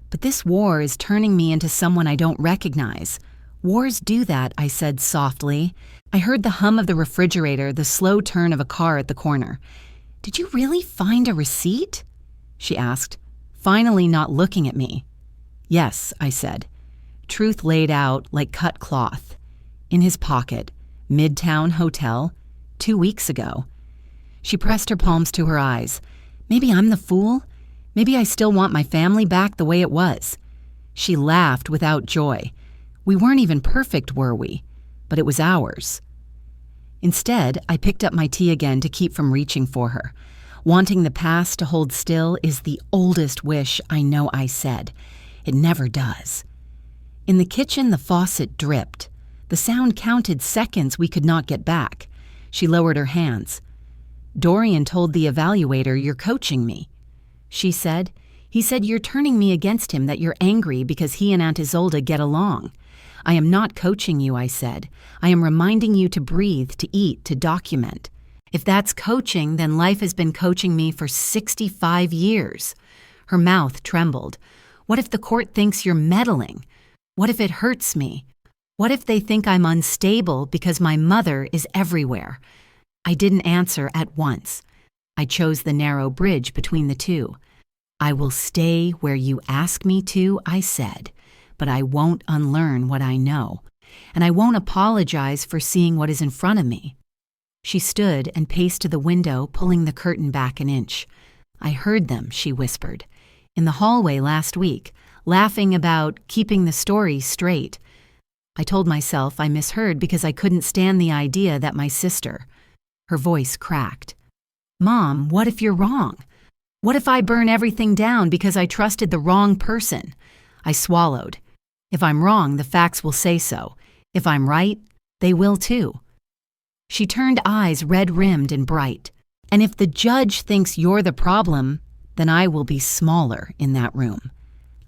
but this war is turning me into someone I don't recognize." "Wars do that," I said softly. I heard the hum of the refrigerator, the slow turn of a car at the corner. "Did you really find a receipt?" she asked, finally not looking at me. "Yes," I said. Truth laid out like cut cloth. In his pocket, Midtown Hotel, 2 weeks ago. She pressed her palms to her eyes. "Maybe I'm the fool? Maybe I still want my family back the way it was." She laughed without joy. "We weren't even perfect, were we? But it was ours." Instead, I picked up my tea again to keep from reaching for her. Wanting the past to hold still is the oldest wish I know I said. It never does. In the kitchen, the faucet dripped. The sound counted seconds we could not get back. She lowered her hands. "Dorian told the evaluator you're coaching me," she said. "He said you're turning me against him, that you're angry because he and Aunt Isolde get along." "I am not coaching you," I said. "I am reminding you to breathe, to eat, to document." "If that's coaching, then life has been coaching me for 65 years. Her mouth trembled. "What if the court thinks you're meddling? What if it hurts me? What if they think I'm unstable because my mother is everywhere?" I didn't answer at once. I chose the narrow bridge between the two. "I will stay where you ask me to," I said, "but I won't unlearn what I know, and I won't apologize for seeing what is in front of me." She stood and paced to the window, pulling the curtain back an inch. "I heard them," she whispered, "in the hallway last week, laughing about keeping the story straight." I told myself I misheard because I couldn't stand the idea that my sister. Her voice cracked. "Mom, what if you're wrong? What if I burn everything down because I trusted the wrong person?" I swallowed. "If I'm wrong, the facts will say so. If I'm right, they will too." She turned eyes red-rimmed and bright. "And if the judge thinks you're the problem, then I will be smaller in that room,"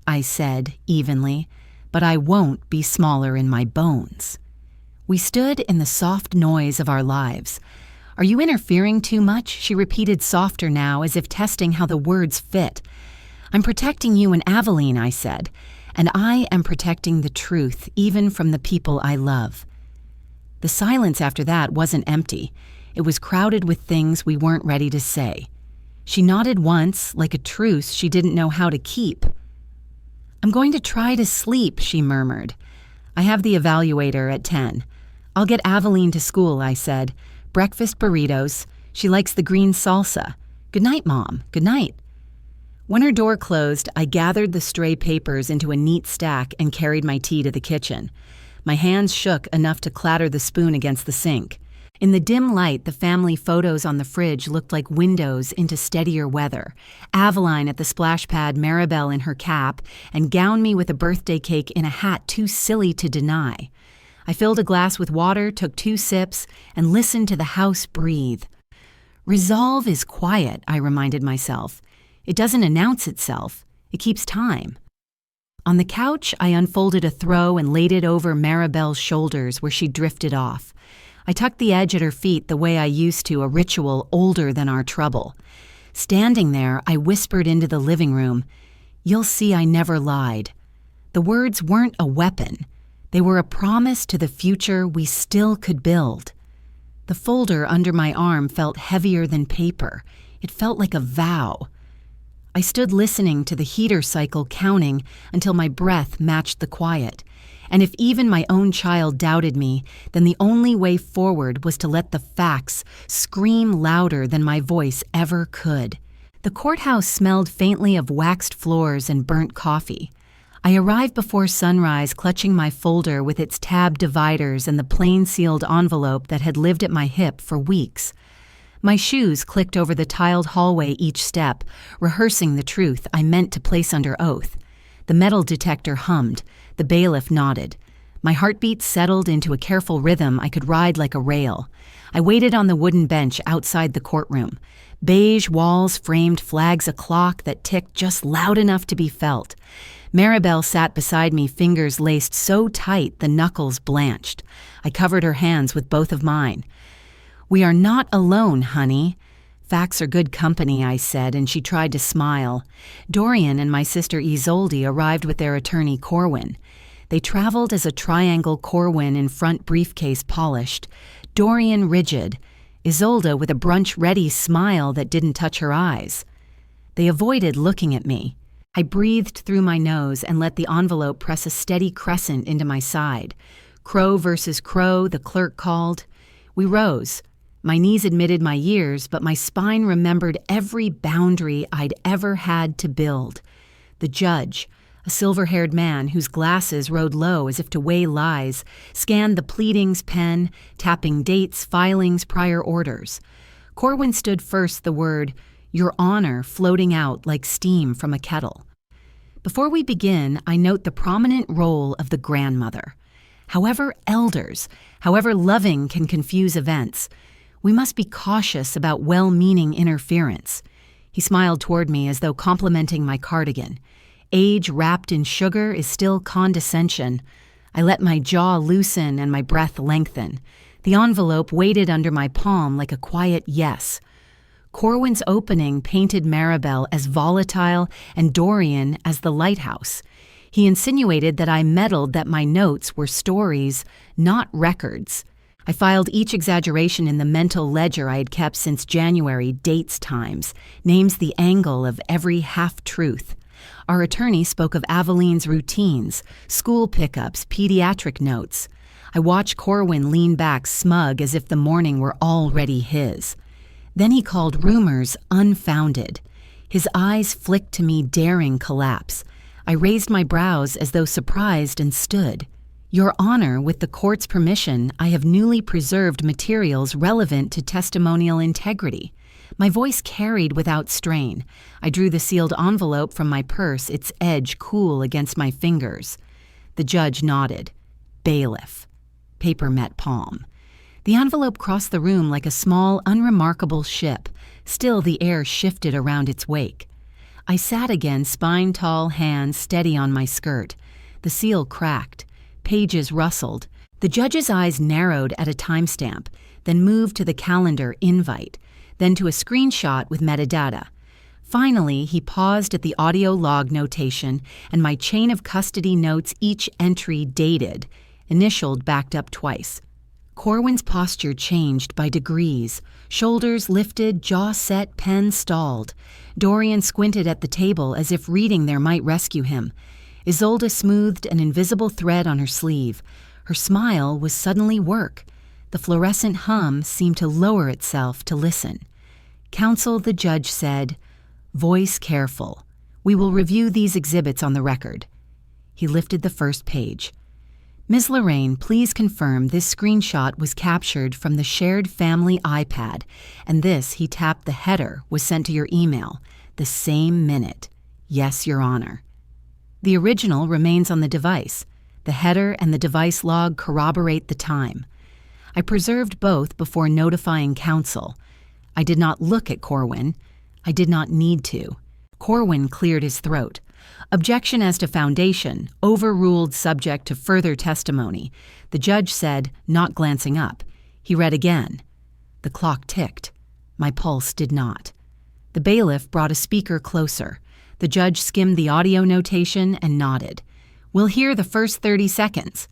I said evenly. "But I won't be smaller in my bones." We stood in the soft noise of our lives. "Are you interfering too much?" she repeated softer now, as if testing how the words fit. "I'm protecting you and Aveline," I said, "and I am protecting the truth, even from the people I love." The silence after that wasn't empty. It was crowded with things we weren't ready to say. She nodded once, like a truce she didn't know how to keep. "I'm going to try to sleep," she murmured. "I have the evaluator at 10. I'll get Aveline to school," I said. "Breakfast burritos. She likes the green salsa. Good night, Mom. Good night. When her door closed, I gathered the stray papers into a neat stack and carried my tea to the kitchen. My hands shook enough to clatter the spoon against the sink. In the dim light, the family photos on the fridge looked like windows into steadier weather. Aveline at the splash pad, Maribel in her cap, and Gown me with a birthday cake in a hat too silly to deny. I filled a glass with water, took 2 sips, and listened to the house breathe. Resolve is quiet, I reminded myself. It doesn't announce itself. It keeps time. On the couch, I unfolded a throw and laid it over Maribel's shoulders where she drifted off. I tucked the edge at her feet the way I used to a ritual older than our trouble. Standing there, I whispered into the living room, "You'll see I never lied." The words weren't a weapon. They were a promise to the future we still could build. The folder under my arm felt heavier than paper. It felt like a vow. I stood listening to the heater cycle counting until my breath matched the quiet. And if even my own child doubted me, then the only way forward was to let the facts scream louder than my voice ever could. The courthouse smelled faintly of waxed floors and burnt coffee. I arrived before sunrise, clutching my folder with its tab dividers and the plain-sealed envelope that had lived at my hip for weeks. My shoes clicked over the tiled hallway each step, rehearsing the truth I meant to place under oath. The metal detector hummed. The bailiff nodded. My heartbeat settled into a careful rhythm I could ride like a rail. I waited on the wooden bench outside the courtroom. Beige walls framed flags a clock that ticked just loud enough to be felt. Maribel sat beside me, fingers laced so tight the knuckles blanched. I covered her hands with both of mine. "We are not alone, honey." "Facts are good company," I said, and she tried to smile. Dorian and my sister Isolde arrived with their attorney Corwin. They traveled as a triangle, Corwin in front briefcase polished, Dorian rigid, Isolde with a brunch-ready smile that didn't touch her eyes. They avoided looking at me. I breathed through my nose and let the envelope press a steady crescent into my side. Crow versus Crow, the clerk called. We rose. My knees admitted my years, but my spine remembered every boundary I'd ever had to build. The judge, a silver-haired man whose glasses rode low as if to weigh lies, scanned the pleadings pen, tapping dates, filings, prior orders. Corwin stood first, the word, "Your Honor," floating out like steam from a kettle. Before we begin, I note the prominent role of the grandmother. However loving can confuse events, we must be cautious about well-meaning interference. He smiled toward me as though complimenting my cardigan. Age wrapped in sugar is still condescension. I let my jaw loosen and my breath lengthen. The envelope waited under my palm like a quiet yes. Corwin's opening painted Maribel as volatile and Dorian as the lighthouse. He insinuated that I meddled, that my notes were stories, not records. I filed each exaggeration in the mental ledger I had kept since January, dates, times, names the angle of every half-truth. Our attorney spoke of Aveline's routines, school pickups, pediatric notes. I watched Corwin lean back smug as if the morning were already his. Then he called rumors unfounded. His eyes flicked to me, daring collapse. I raised my brows as though surprised and stood. "Your Honor, with the court's permission, I have newly preserved materials relevant to testimonial integrity." My voice carried without strain. I drew the sealed envelope from my purse, its edge cool against my fingers. The judge nodded. Bailiff. Paper met palm. The envelope crossed the room like a small, unremarkable ship. Still, the air shifted around its wake. I sat again, spine-tall, hands steady on my skirt. The seal cracked. Pages rustled. The judge's eyes narrowed at a timestamp, then moved to the calendar invite, then to a screenshot with metadata. Finally, he paused at the audio log notation and my chain of custody notes, each entry dated, initialed backed up twice. Corwin's posture changed by degrees. Shoulders lifted, jaw set, pen stalled. Dorian squinted at the table as if reading there might rescue him. Isolde smoothed an invisible thread on her sleeve. Her smile was suddenly work. The fluorescent hum seemed to lower itself to listen. "Counsel," the judge said, "voice careful. We will review these exhibits on the record." He lifted the first page. "Ms. Lorraine, please confirm this screenshot was captured from the shared family iPad, and this," he tapped the header, "was sent to your email the same minute." "Yes, Your Honor." The original remains on the device. The header and the device log corroborate the time. I preserved both before notifying counsel. I did not look at Corwin. I did not need to. Corwin cleared his throat. "Objection as to foundation, overruled subject to further testimony." The judge said, not glancing up. He read again. The clock ticked. My pulse did not. The bailiff brought a speaker closer. The judge skimmed the audio notation and nodded. "We'll hear the first 30 seconds.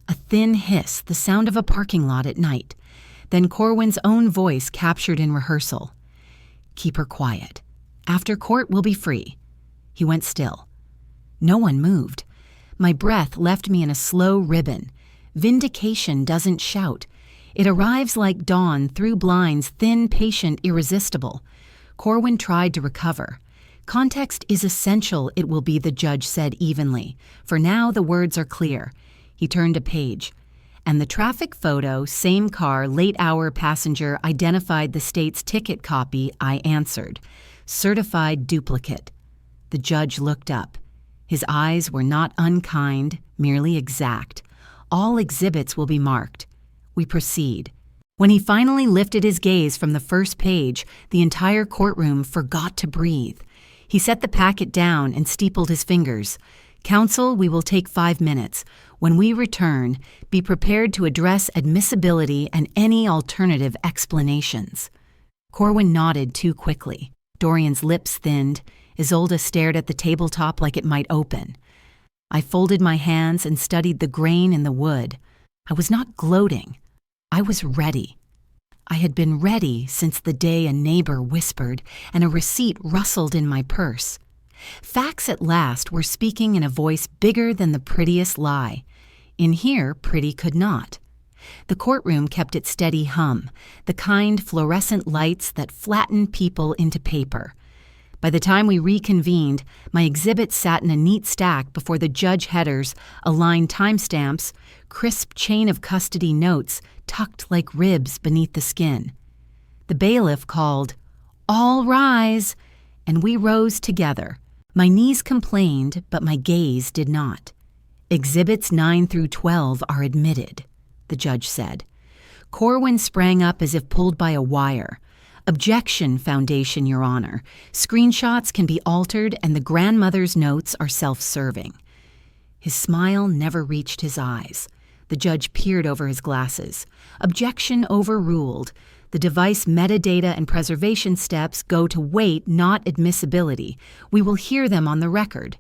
A thin hiss, the sound of a parking lot at night. Then Corwin's own voice captured in rehearsal. "Keep her quiet. After court, we'll be free." He went still. No one moved. My breath left me in a slow ribbon. Vindication doesn't shout. It arrives like dawn through blinds, thin, patient, irresistible. Corwin tried to recover. "Context is essential, it will be," the judge said evenly. "For now, the words are clear." He turned a page. "And the traffic photo, same car, late hour passenger, identified the state's ticket copy," I answered. "Certified duplicate." The judge looked up. His eyes were not unkind, merely exact. "All exhibits will be marked." We proceed. When he finally lifted his gaze from the first page, the entire courtroom forgot to breathe. He set the packet down and steepled his fingers. "Counsel, we will take 5 minutes. When we return, be prepared to address admissibility and any alternative explanations." Corwin nodded too quickly. Dorian's lips thinned. Isolde stared at the tabletop like it might open. I folded my hands and studied the grain in the wood. I was not gloating. I was ready. I had been ready since the day a neighbor whispered and a receipt rustled in my purse. Facts at last were speaking in a voice bigger than the prettiest lie. In here, pretty could not. The courtroom kept its steady hum, the kind fluorescent lights that flatten people into paper. By the time we reconvened, my exhibits sat in a neat stack before the judge headers, aligned timestamps, crisp chain of custody notes tucked like ribs beneath the skin. The bailiff called, "All rise," and we rose together. My knees complained, but my gaze did not. "Exhibits 9 through 12 are admitted," the judge said. Corwin sprang up as if pulled by a wire. "Objection, Foundation, Your Honor. Screenshots can be altered and the grandmother's notes are self-serving." His smile never reached his eyes. The judge peered over his glasses. "Objection overruled. The device metadata and preservation steps go to weight, not admissibility. We will hear them on the record."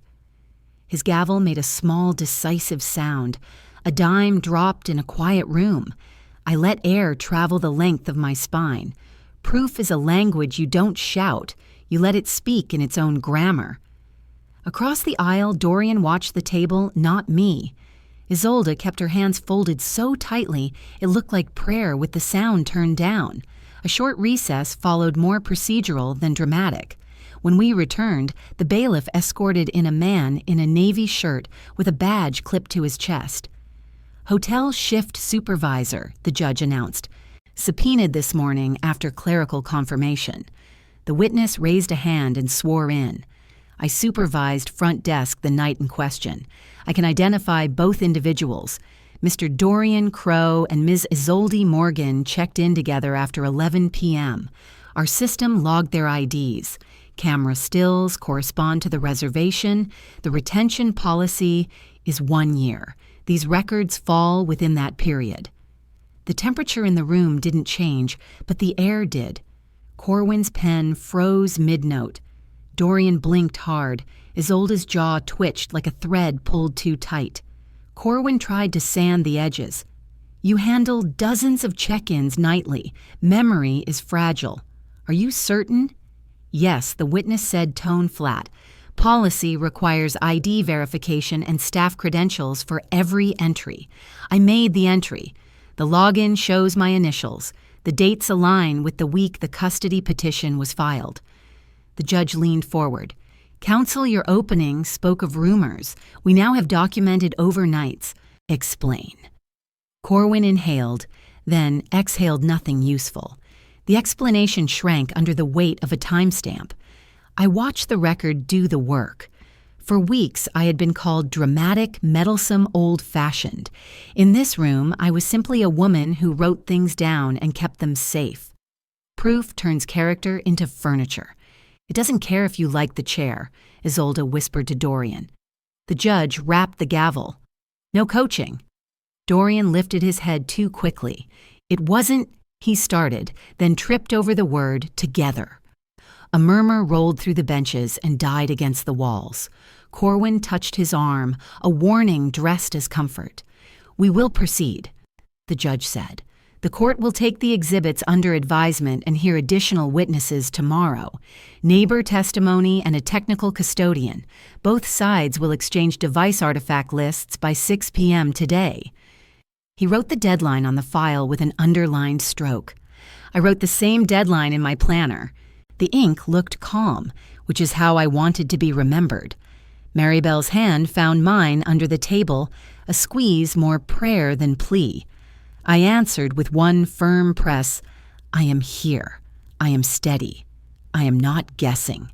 His gavel made a small, decisive sound. A dime dropped in a quiet room. I let air travel the length of my spine. Proof is a language you don't shout. You let it speak in its own grammar. Across the aisle, Dorian watched the table, not me. Isolde kept her hands folded so tightly it looked like prayer with the sound turned down. A short recess followed, more procedural than dramatic. When we returned, the bailiff escorted in a man in a navy shirt with a badge clipped to his chest. "Hotel shift supervisor," the judge announced. "Subpoenaed this morning after clerical confirmation." The witness raised a hand and swore in. "I supervised front desk the night in question. I can identify both individuals. Mr. Dorian Crow and Ms. Isolde Morgan checked in together after 11 p.m. Our system logged their IDs. Camera stills correspond to the reservation. The retention policy is 1 year. These records fall within that period." The temperature in the room didn't change, but the air did. Corwin's pen froze mid-note. Dorian blinked hard. Isolde's jaw twitched like a thread pulled too tight. Corwin tried to sand the edges. "You handle dozens of check-ins nightly. Memory is fragile. Are you certain?" "Yes," the witness said, tone flat. "Policy requires ID verification and staff credentials for every entry. I made the entry. The login shows my initials. The dates align with the week the custody petition was filed. The judge leaned forward. Counsel, your opening spoke of rumors. We now have documented overnights. Explain. Corwin inhaled, then exhaled nothing useful. The explanation shrank under the weight of a timestamp. I watched the record do the work. For weeks, I had been called dramatic, meddlesome, old-fashioned. In this room, I was simply a woman who wrote things down and kept them safe. Proof turns character into furniture. It doesn't care if you like the chair, Isolde whispered to Dorian. The judge rapped the gavel. No coaching. Dorian lifted his head too quickly. It wasn't, he started, then tripped over the word together. A murmur rolled through the benches and died against the walls. Corwin touched his arm, a warning dressed as comfort. We will proceed, the judge said. The court will take the exhibits under advisement and hear additional witnesses tomorrow. Neighbor testimony and a technical custodian. Both sides will exchange device artifact lists by 6 p.m. today. He wrote the deadline on the file with an underlined stroke. I wrote the same deadline in my planner. The ink looked calm, which is how I wanted to be remembered. Maribel's hand found mine under the table, a squeeze more prayer than plea. I answered with one firm press, I am here. I am steady. I am not guessing.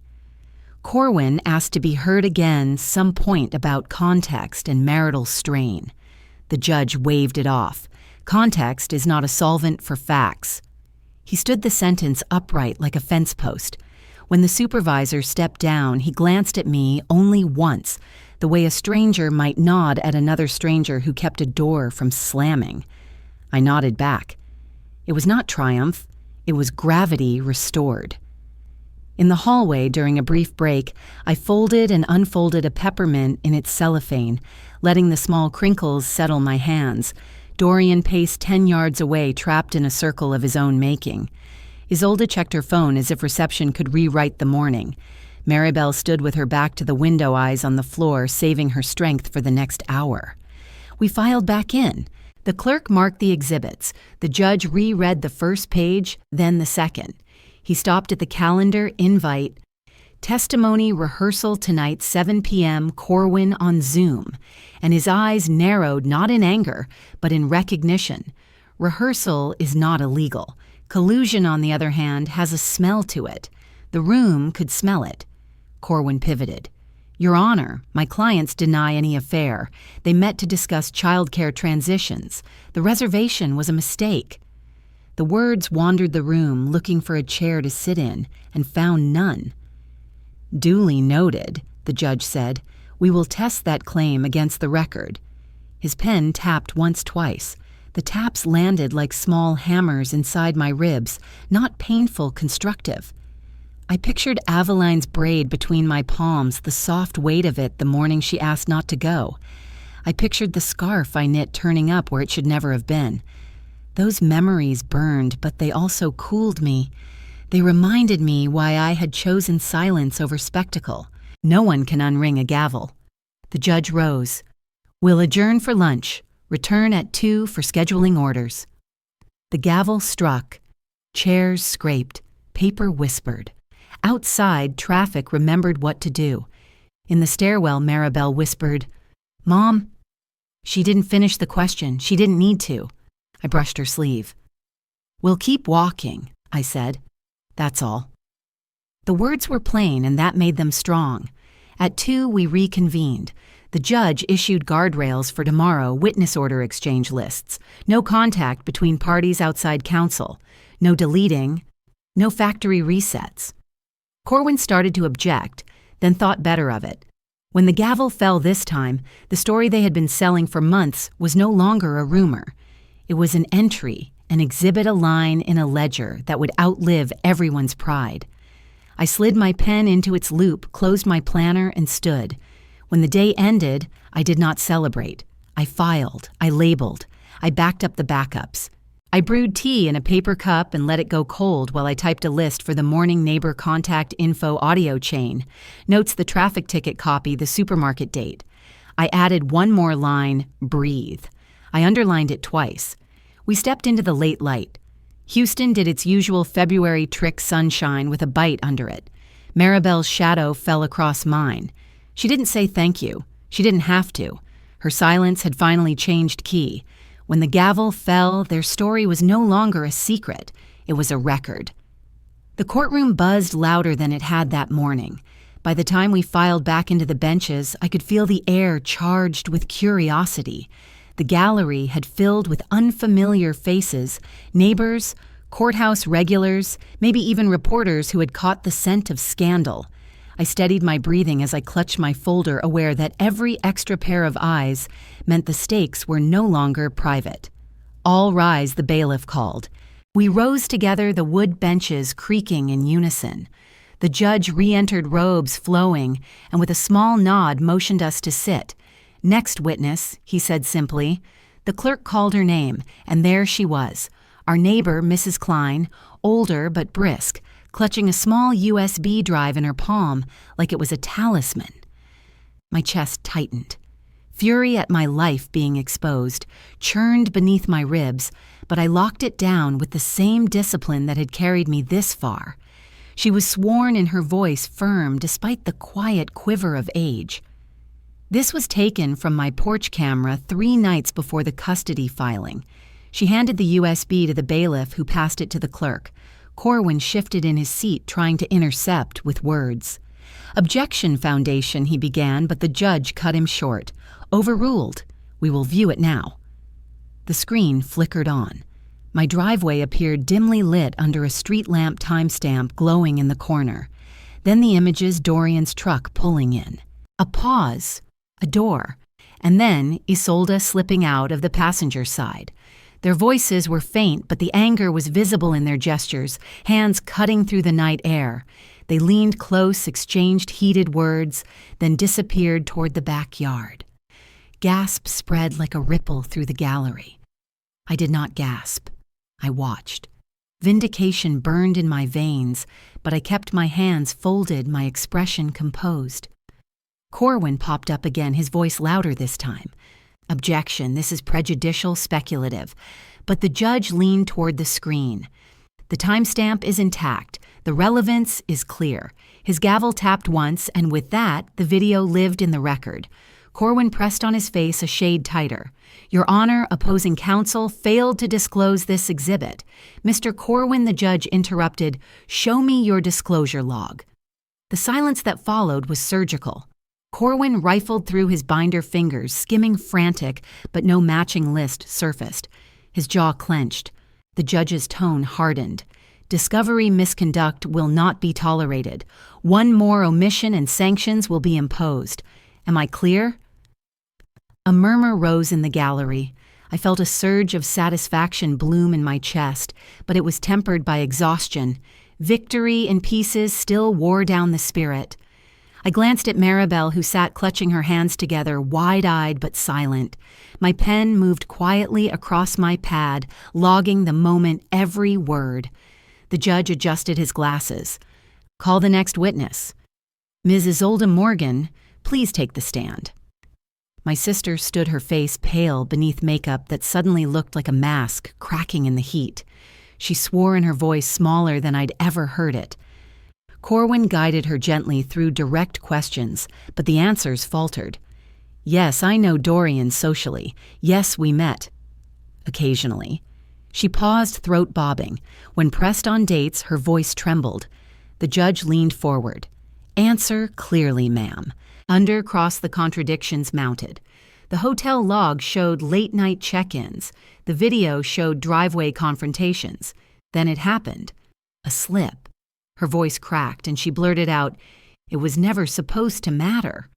Corwin asked to be heard again some point about context and marital strain. The judge waved it off. Context is not a solvent for facts. He stood the sentence upright like a fence post. When the supervisor stepped down, he glanced at me only once, the way a stranger might nod at another stranger who kept a door from slamming. I nodded back. It was not triumph. It was gravity restored. In the hallway during a brief break, I folded and unfolded a peppermint in its cellophane, letting the small crinkles settle my hands. Dorian paced 10 yards away, trapped in a circle of his own making. Isolde checked her phone as if reception could rewrite the morning. Maribel stood with her back to the window, eyes on the floor, saving her strength for the next hour. We filed back in. The clerk marked the exhibits. The judge reread the first page, then the second. He stopped at the calendar invite. Testimony rehearsal tonight, 7 p.m., Corwin on Zoom. And his eyes narrowed not in anger, but in recognition. Rehearsal is not illegal. Collusion, on the other hand, has a smell to it. The room could smell it. Corwin pivoted. Your Honor, my clients deny any affair. They met to discuss childcare transitions. The reservation was a mistake. The words wandered the room, looking for a chair to sit in, and found none. Duly noted, the judge said. We will test that claim against the record. His pen tapped once, twice. The taps landed like small hammers inside my ribs, not painful, constructive. I pictured Aveline's braid between my palms, the soft weight of it the morning she asked not to go. I pictured the scarf I knit turning up where it should never have been. Those memories burned, but they also cooled me. They reminded me why I had chosen silence over spectacle. No one can unring a gavel. The judge rose. We'll adjourn for lunch. Return at 2 for scheduling orders. The gavel struck. Chairs scraped. Paper whispered. Outside, traffic remembered what to do. In the stairwell, Maribel whispered, Mom? She didn't finish the question. She didn't need to. I brushed her sleeve. We'll keep walking, I said. That's all. The words were plain, and that made them strong. At 2, we reconvened. The judge issued guardrails for tomorrow, witness order exchange lists. No contact between parties outside counsel. No deleting. No factory resets. Corwin started to object, then thought better of it. When the gavel fell this time, the story they had been selling for months was no longer a rumor. It was an entry, an exhibit, a line in a ledger that would outlive everyone's pride. I slid my pen into its loop, closed my planner, and stood. When the day ended, I did not celebrate. I filed. I labeled. I backed up the backups. I brewed tea in a paper cup and let it go cold while I typed a list for the morning neighbor contact info audio chain, notes the traffic ticket copy, the supermarket date. I added one more line, breathe. I underlined it twice. We stepped into the late light. Houston did its usual February trick sunshine with a bite under it. Maribel's shadow fell across mine. She didn't say thank you. She didn't have to. Her silence had finally changed key. When the gavel fell, their story was no longer a secret. It was a record. The courtroom buzzed louder than it had that morning. By the time we filed back into the benches, I could feel the air charged with curiosity. The gallery had filled with unfamiliar faces, neighbors, courthouse regulars, maybe even reporters who had caught the scent of scandal. I steadied my breathing as I clutched my folder, aware that every extra pair of eyes meant the stakes were no longer private. "All rise," the bailiff called. We rose together, the wood benches creaking in unison. The judge re-entered, robes flowing, and with a small nod motioned us to sit. "Next witness," he said simply. The clerk called her name, and there she was, our neighbor, Mrs. Klein, older but brisk, clutching a small USB drive in her palm like it was a talisman. My chest tightened. Fury at my life being exposed churned beneath my ribs, but I locked it down with the same discipline that had carried me this far. She was sworn in, her voice firm despite the quiet quiver of age. This was taken from my porch camera 3 nights before the custody filing. She handed the USB to the bailiff, who passed it to the clerk. Corwin shifted in his seat, trying to intercept with words. "Objection, Foundation," he began, but the judge cut him short. "Overruled. We will view it now." The screen flickered on. My driveway appeared dimly lit under a street lamp timestamp glowing in the corner. Then the images, Dorian's truck pulling in. A pause. A door. And then Isolde slipping out of the passenger side. Their voices were faint, but the anger was visible in their gestures, hands cutting through the night air. They leaned close, exchanged heated words, then disappeared toward the backyard. Gasp spread like a ripple through the gallery. I did not gasp. I watched. Vindication burned in my veins, but I kept my hands folded, my expression composed. Corwin popped up again, his voice louder this time. "Objection, this is prejudicial, speculative." But the judge leaned toward the screen. "The timestamp is intact. The relevance is clear." His gavel tapped once, and with that, the video lived in the record. Corwin pressed on his face a shade tighter. "Your Honor, opposing counsel failed to disclose this exhibit." "Mr. Corwin," the judge interrupted, "show me your disclosure log." The silence that followed was surgical. Corwin rifled through his binder fingers, skimming frantic, but no matching list surfaced. His jaw clenched. The judge's tone hardened. "Discovery misconduct will not be tolerated. One more omission and sanctions will be imposed. Am I clear?" A murmur rose in the gallery. I felt a surge of satisfaction bloom in my chest, but it was tempered by exhaustion. Victory in pieces still wore down the spirit. I glanced at Maribel, who sat clutching her hands together, wide-eyed but silent. My pen moved quietly across my pad, logging the moment, every word. The judge adjusted his glasses. "Call the next witness. Ms. Isolde Morgan, please take the stand." My sister stood, her face pale beneath makeup that suddenly looked like a mask cracking in the heat. She swore in her voice smaller than I'd ever heard it. Corwin guided her gently through direct questions, but the answers faltered. "Yes, I know Dorian socially. Yes, we met. Occasionally." She paused, throat bobbing. When pressed on dates, her voice trembled. The judge leaned forward. "Answer clearly, ma'am." Under crossed the contradictions mounted. The hotel log showed late-night check-ins. The video showed driveway confrontations. Then it happened. A slip. Her voice cracked, and she blurted out, "It was never supposed to matter."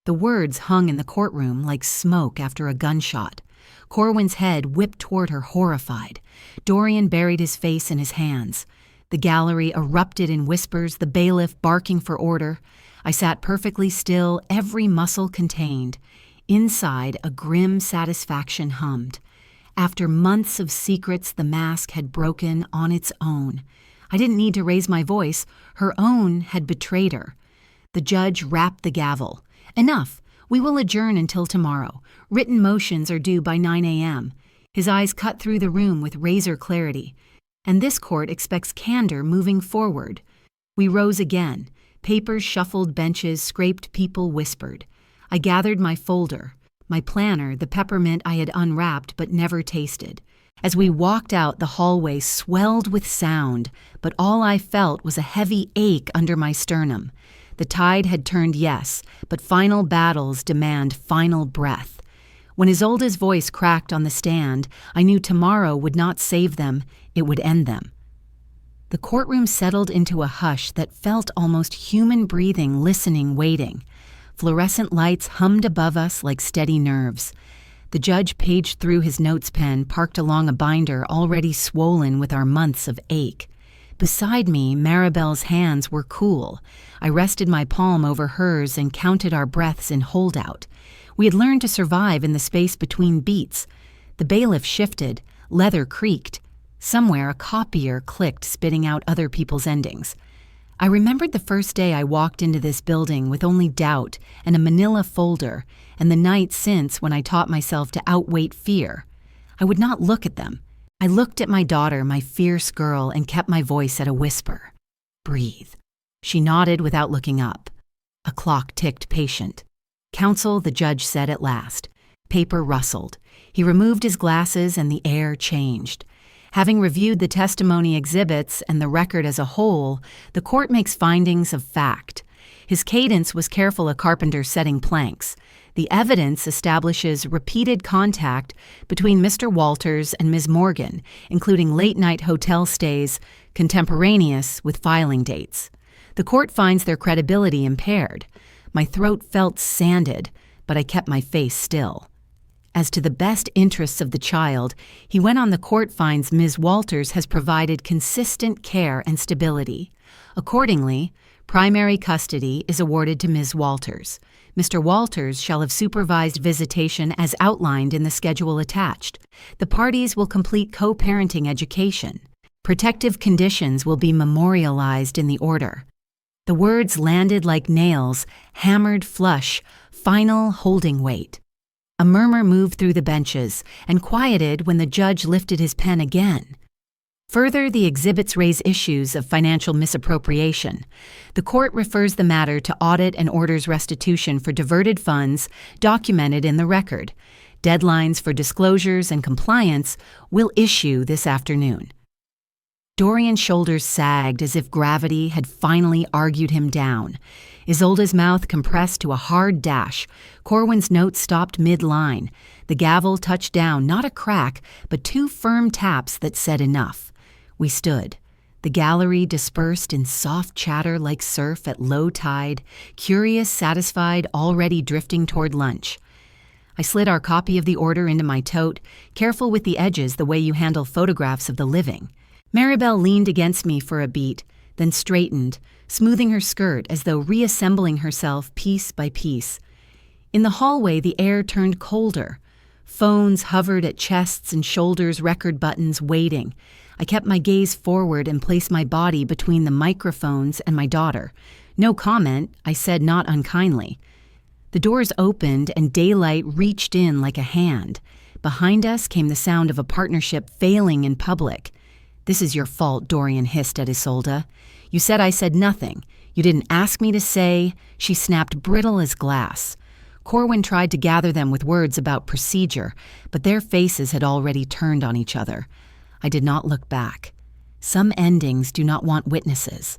The words hung in the courtroom like smoke after a gunshot. Corwin's head whipped toward her, horrified. Dorian buried his face in his hands. The gallery erupted in whispers, the bailiff barking for order. I sat perfectly still, every muscle contained. Inside, a grim satisfaction hummed. After months of secrets, the mask had broken on its own. I didn't need to raise my voice. Her own had betrayed her. The judge rapped the gavel. "Enough. We will adjourn until tomorrow. Written motions are due by 9 a.m. His eyes cut through the room with razor clarity. And this court expects candor moving forward. We rose again. Papers shuffled, benches scraped, people whispered. I gathered my folder, my planner, the peppermint I had unwrapped but never tasted. As we walked out, the hallway swelled with sound, but all I felt was a heavy ache under my sternum. The tide had turned, yes, but final battles demand final breath. When Isolde's voice cracked on the stand, I knew tomorrow would not save them, it would end them. The courtroom settled into a hush that felt almost human, breathing, listening, waiting. Fluorescent lights hummed above us like steady nerves. The judge paged through his notes pen, parked along a binder already swollen with our months of ache. Beside me, Maribel's hands were cool. I rested my palm over hers and counted our breaths in holdout. We had learned to survive in the space between beats. The bailiff shifted, leather creaked. Somewhere a copier clicked, spitting out other people's endings. I remembered the first day I walked into this building with only doubt and a manila folder, and the night since when I taught myself to outweight fear. I would not look at them. I looked at my daughter, my fierce girl, and kept my voice at a whisper. Breathe. She nodded without looking up. A clock ticked patient. Counsel, the judge said at last. Paper rustled. He removed his glasses and the air changed. Having reviewed the testimony exhibits and the record as a whole, the court makes findings of fact. His cadence was careful, a carpenter setting planks. The evidence establishes repeated contact between Mr. Walters and Ms. Morgan, including late-night hotel stays, contemporaneous with filing dates. The court finds their credibility impaired. My throat felt sanded, but I kept my face still. As to the best interests of the child, he went on, the court finds Ms. Walters has provided consistent care and stability. Accordingly, primary custody is awarded to Ms. Walters. Mr. Walters shall have supervised visitation as outlined in the schedule attached. The parties will complete co-parenting education. Protective conditions will be memorialized in the order. The words landed like nails, hammered flush, final holding weight. A murmur moved through the benches and quieted when the judge lifted his pen again. Further, the exhibits raise issues of financial misappropriation. The court refers the matter to audit and orders restitution for diverted funds documented in the record. Deadlines for disclosures and compliance will issue this afternoon. Dorian's shoulders sagged as if gravity had finally argued him down. Isolde's mouth compressed to a hard dash. Corwin's note stopped mid-line. The gavel touched down, not a crack, but two firm taps that said enough. We stood. The gallery dispersed in soft chatter like surf at low tide, curious, satisfied, already drifting toward lunch. I slid our copy of the order into my tote, careful with the edges the way you handle photographs of the living. Maribel leaned against me for a beat, then straightened, smoothing her skirt as though reassembling herself piece by piece. In the hallway, the air turned colder. Phones hovered at chests and shoulders, record buttons waiting. I kept my gaze forward and placed my body between the microphones and my daughter. No comment, I said not unkindly. The doors opened and daylight reached in like a hand. Behind us came the sound of a partnership failing in public. "This is your fault," Dorian hissed at Isolde. "You said I said nothing. You didn't ask me to say," she snapped, brittle as glass. Corwin tried to gather them with words about procedure, but their faces had already turned on each other. I did not look back. Some endings do not want witnesses.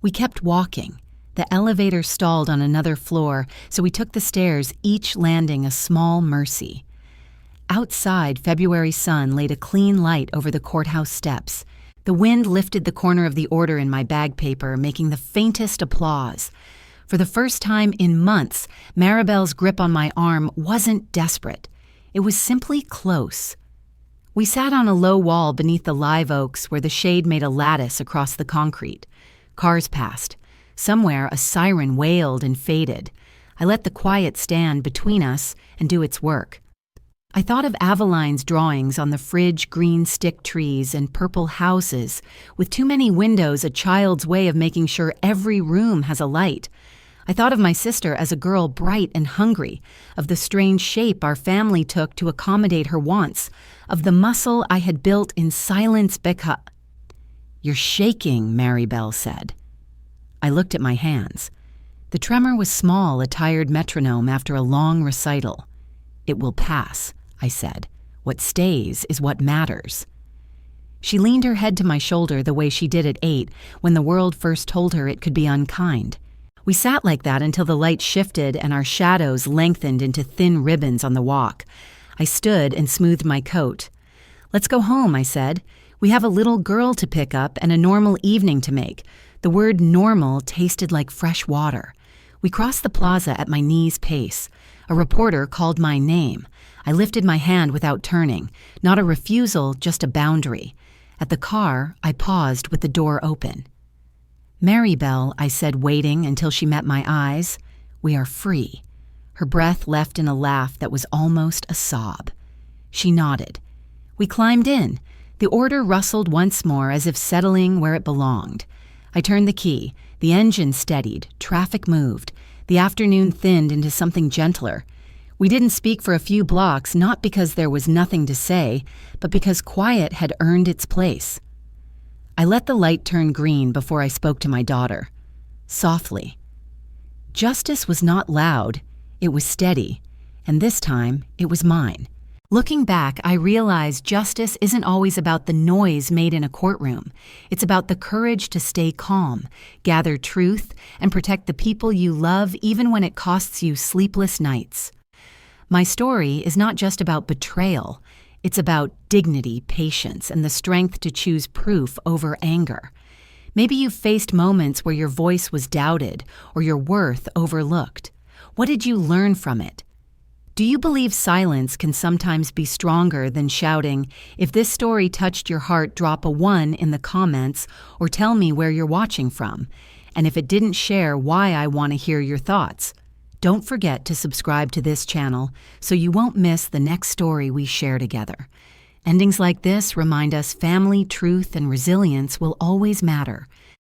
We kept walking. The elevator stalled on another floor, so we took the stairs, each landing a small mercy. Outside, February sun laid a clean light over the courthouse steps. The wind lifted the corner of the order in my bag paper, making the faintest applause. For the first time in months, Maribel's grip on my arm wasn't desperate. It was simply close. We sat on a low wall beneath the live oaks where the shade made a lattice across the concrete. Cars passed. Somewhere, a siren wailed and faded. I let the quiet stand between us and do its work. I thought of Aveline's drawings on the fridge, green stick trees and purple houses, with too many windows, a child's way of making sure every room has a light. I thought of my sister as a girl bright and hungry, of the strange shape our family took to accommodate her wants, of the muscle I had built in silence because— "You're shaking," Maribel said. I looked at my hands. The tremor was small, a tired metronome after a long recital. "It will pass," I said. "What stays is what matters." She leaned her head to my shoulder the way she did at 8 when the world first told her it could be unkind. We sat like that until the light shifted and our shadows lengthened into thin ribbons on the walk. I stood and smoothed my coat. "Let's go home," I said. "We have a little girl to pick up and a normal evening to make." The word normal tasted like fresh water. We crossed the plaza at my knee's pace. A reporter called my name. I lifted my hand without turning. Not a refusal, just a boundary. At the car, I paused with the door open. "Maribel," I said, waiting until she met my eyes, "we are free." Her breath left in a laugh that was almost a sob. She nodded. We climbed in. The order rustled once more as if settling where it belonged. I turned the key. The engine steadied. Traffic moved. The afternoon thinned into something gentler. We didn't speak for a few blocks, not because there was nothing to say, but because quiet had earned its place. I let the light turn green before I spoke to my daughter. Softly. Justice was not loud. It was steady. And this time, it was mine. Looking back, I realized justice isn't always about the noise made in a courtroom. It's about the courage to stay calm, gather truth, and protect the people you love even when it costs you sleepless nights. My story is not just about betrayal. It's about dignity, patience, and the strength to choose proof over anger. Maybe you've faced moments where your voice was doubted or your worth overlooked. What did you learn from it? Do you believe silence can sometimes be stronger than shouting? If this story touched your heart, drop a 1 in the comments or tell me where you're watching from. And if it didn't share, why, I want to hear your thoughts. Don't forget to subscribe to this channel so you won't miss the next story we share together. Endings like this remind us family, truth, and resilience will always matter.